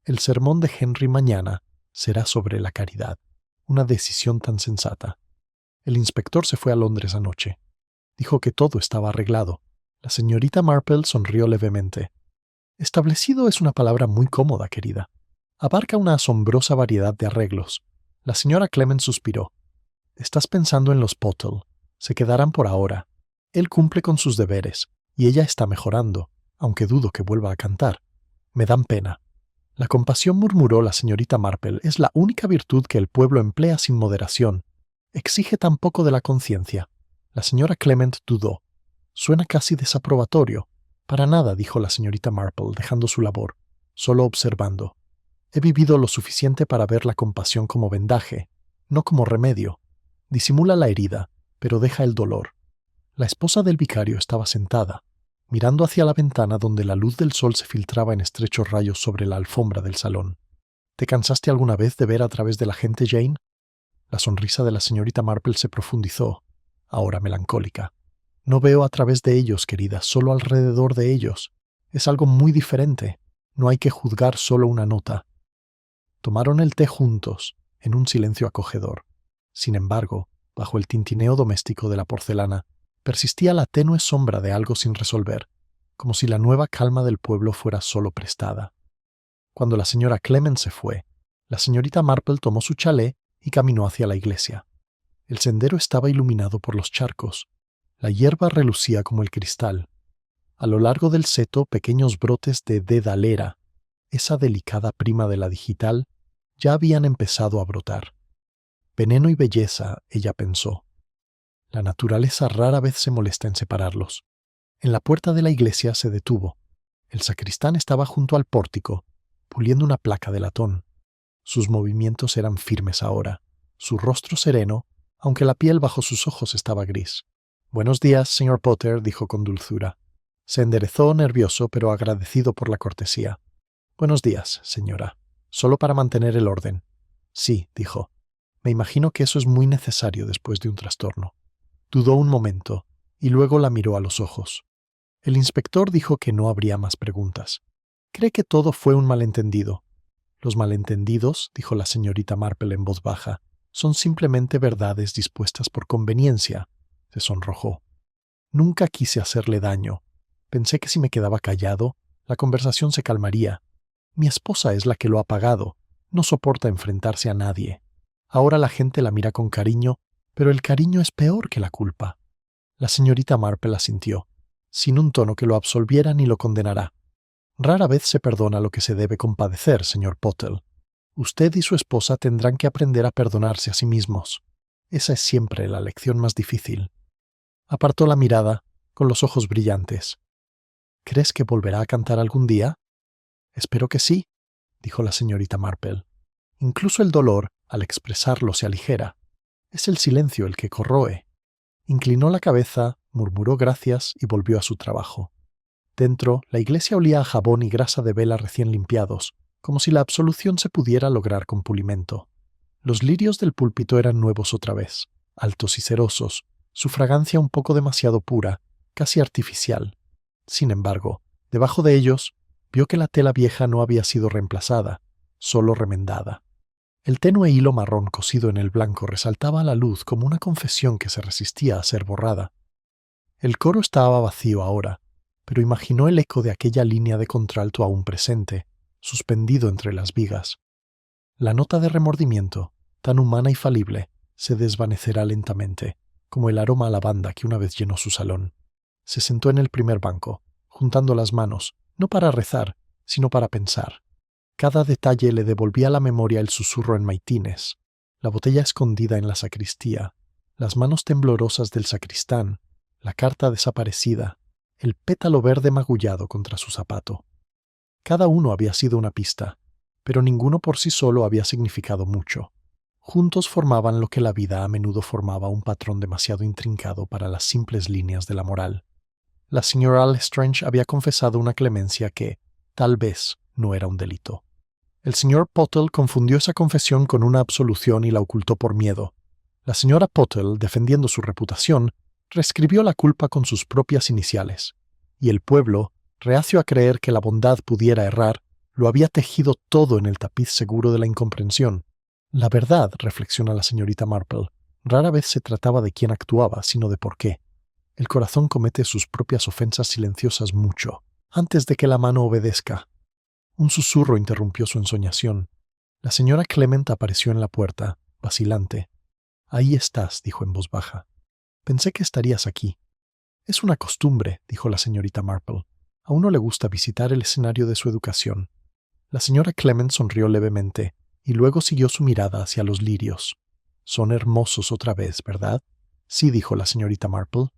El sermón de Henry mañana será sobre la caridad. Una decisión tan sensata. El inspector se fue a Londres anoche. Dijo que todo estaba arreglado. La señorita Marple sonrió levemente. Establecido es una palabra muy cómoda, querida. Abarca una asombrosa variedad de arreglos. La señora Clement suspiró. Estás pensando en los Pottle. Se quedarán por ahora. Él cumple con sus deberes, y ella está mejorando, aunque dudo que vuelva a cantar. Me dan pena. La compasión, murmuró la señorita Marple, es la única virtud que el pueblo emplea sin moderación. Exige tan poco de la conciencia. La señora Clement dudó. Suena casi desaprobatorio. Para nada, dijo la señorita Marple, dejando su labor, solo observando. He vivido lo suficiente para ver la compasión como vendaje, no como remedio. Disimula la herida, pero deja el dolor. La esposa del vicario estaba sentada, mirando hacia la ventana donde la luz del sol se filtraba en estrechos rayos sobre la alfombra del salón. ¿Te cansaste alguna vez de ver a través de la gente, Jane? La sonrisa de la señorita Marple se profundizó, ahora melancólica. No veo a través de ellos, querida, solo alrededor de ellos. Es algo muy diferente. No hay que juzgar solo una nota. Tomaron el té juntos, en un silencio acogedor. Sin embargo, bajo el tintineo doméstico de la porcelana, persistía la tenue sombra de algo sin resolver, como si la nueva calma del pueblo fuera solo prestada. Cuando la señora Clement se fue, la señorita Marple tomó su chalé y caminó hacia la iglesia. El sendero estaba iluminado por los charcos. La hierba relucía como el cristal. A lo largo del seto, pequeños brotes de dedalera, esa delicada prima de la digital, ya habían empezado a brotar. Veneno y belleza, ella pensó. La naturaleza rara vez se molesta en separarlos. En la puerta de la iglesia se detuvo. El sacristán estaba junto al pórtico, puliendo una placa de latón. Sus movimientos eran firmes ahora, su rostro sereno, aunque la piel bajo sus ojos estaba gris. «Buenos días, señor Potter», dijo con dulzura. Se enderezó nervioso pero agradecido por la cortesía. «Buenos días, señora. Solo para mantener el orden». «Sí», dijo. «Me imagino que eso es muy necesario después de un trastorno». Dudó un momento, y luego la miró a los ojos. El inspector dijo que no habría más preguntas. «Cree que todo fue un malentendido». «Los malentendidos», dijo la señorita Marple en voz baja, «son simplemente verdades dispuestas por conveniencia». Se sonrojó. «Nunca quise hacerle daño. Pensé que si me quedaba callado, la conversación se calmaría. Mi esposa es la que lo ha pagado. No soporta enfrentarse a nadie. Ahora la gente la mira con cariño, pero el cariño es peor que la culpa». La señorita Marple asintió, sin un tono que lo absolviera ni lo condenara. «Rara vez se perdona lo que se debe compadecer, señor Pottle. Usted y su esposa tendrán que aprender a perdonarse a sí mismos. Esa es siempre la lección más difícil». Apartó la mirada, con los ojos brillantes. «¿Crees que volverá a cantar algún día?» «Espero que sí», dijo la señorita Marple. «Incluso el dolor, al expresarlo, se aligera. Es el silencio el que corroe». Inclinó la cabeza, murmuró gracias y volvió a su trabajo. Dentro, la iglesia olía a jabón y grasa de vela recién limpiados, como si la absolución se pudiera lograr con pulimento. Los lirios del púlpito eran nuevos otra vez, altos y cerosos, su fragancia un poco demasiado pura, casi artificial. Sin embargo, debajo de ellos, vio que la tela vieja no había sido reemplazada, solo remendada. El tenue hilo marrón cosido en el blanco resaltaba a la luz como una confesión que se resistía a ser borrada. El coro estaba vacío ahora, pero imaginó el eco de aquella línea de contralto aún presente, suspendido entre las vigas. La nota de remordimiento, tan humana y falible, se desvanecerá lentamente, como el aroma a lavanda que una vez llenó su salón. Se sentó en el primer banco, juntando las manos, no para rezar, sino para pensar. Cada detalle le devolvía a la memoria el susurro en maitines, la botella escondida en la sacristía, las manos temblorosas del sacristán, la carta desaparecida, el pétalo verde magullado contra su zapato. Cada uno había sido una pista, pero ninguno por sí solo había significado mucho. Juntos formaban lo que la vida a menudo formaba, un patrón demasiado intrincado para las simples líneas de la moral. La señora Lestrange había confesado una clemencia que, tal vez, no era un delito. El señor Pottle confundió esa confesión con una absolución y la ocultó por miedo. La señora Pottle, defendiendo su reputación, reescribió la culpa con sus propias iniciales. Y el pueblo, reacio a creer que la bondad pudiera errar, lo había tejido todo en el tapiz seguro de la incomprensión. La verdad, reflexiona la señorita Marple, rara vez se trataba de quién actuaba, sino de por qué. El corazón comete sus propias ofensas silenciosas mucho, antes de que la mano obedezca. Un susurro interrumpió su ensoñación. La señora Clement apareció en la puerta, vacilante. «Ahí estás», dijo en voz baja. «Pensé que estarías aquí». «Es una costumbre», dijo la señorita Marple. «A uno le gusta visitar el escenario de su educación». La señora Clement sonrió levemente, y luego siguió su mirada hacia los lirios. «Son hermosos otra vez, ¿verdad?» «Sí», dijo la señorita Marple.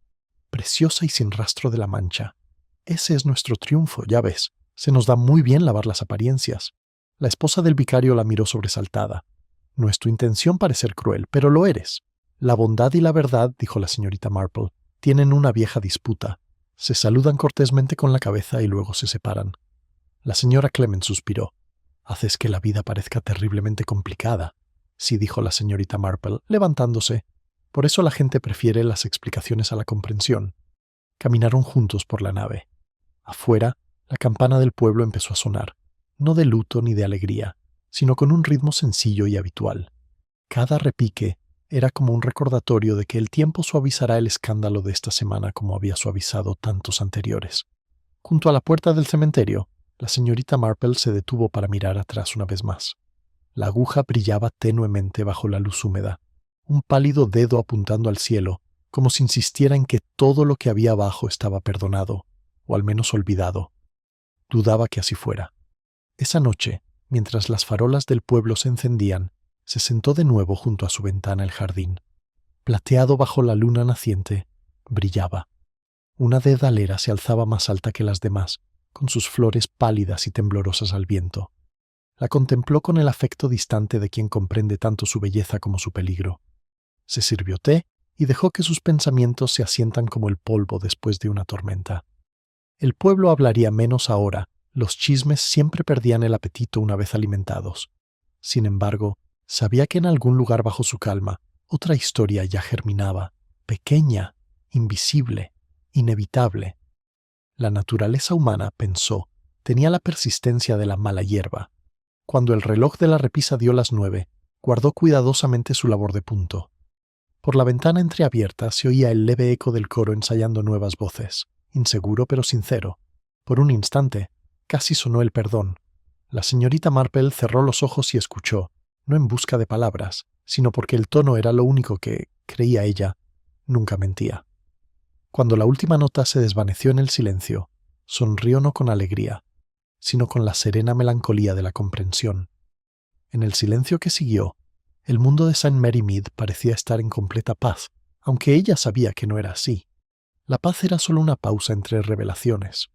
«Preciosa y sin rastro de la mancha. Ese es nuestro triunfo, ya ves. Se nos da muy bien lavar las apariencias». La esposa del vicario la miró sobresaltada. «No es tu intención parecer cruel, pero lo eres». «La bondad y la verdad», dijo la señorita Marple, «tienen una vieja disputa. Se saludan cortésmente con la cabeza y luego se separan». La señora Clement suspiró. «Haces que la vida parezca terriblemente complicada». «Sí», dijo la señorita Marple, levantándose. «Por eso la gente prefiere las explicaciones a la comprensión». Caminaron juntos por la nave. Afuera, la campana del pueblo empezó a sonar, no de luto ni de alegría, sino con un ritmo sencillo y habitual. Cada repique era como un recordatorio de que el tiempo suavizará el escándalo de esta semana como había suavizado tantos anteriores. Junto a la puerta del cementerio, la señorita Marple se detuvo para mirar atrás una vez más. La aguja brillaba tenuemente bajo la luz húmeda, un pálido dedo apuntando al cielo, como si insistiera en que todo lo que había abajo estaba perdonado, o al menos olvidado. Dudaba que así fuera. Esa noche, mientras las farolas del pueblo se encendían, se sentó de nuevo junto a su ventana el jardín. Plateado bajo la luna naciente, brillaba. Una dedalera se alzaba más alta que las demás, con sus flores pálidas y temblorosas al viento. La contempló con el afecto distante de quien comprende tanto su belleza como su peligro. Se sirvió té y dejó que sus pensamientos se asientan como el polvo después de una tormenta. El pueblo hablaría menos ahora, los chismes siempre perdían el apetito una vez alimentados. Sin embargo, sabía que en algún lugar bajo su calma, otra historia ya germinaba, pequeña, invisible, inevitable. La naturaleza humana, pensó, tenía la persistencia de la mala hierba. Cuando el reloj de la repisa dio las 9, guardó cuidadosamente su labor de punto. Por la ventana entreabierta se oía el leve eco del coro ensayando nuevas voces, inseguro pero sincero. Por un instante, casi sonó el perdón. La señorita Marple cerró los ojos y escuchó, no en busca de palabras, sino porque el tono era lo único que, creía ella, nunca mentía. Cuando la última nota se desvaneció en el silencio, sonrió no con alegría, sino con la serena melancolía de la comprensión. En el silencio que siguió, el mundo de St. Mary Mead parecía estar en completa paz, aunque ella sabía que no era así. La paz era solo una pausa entre revelaciones.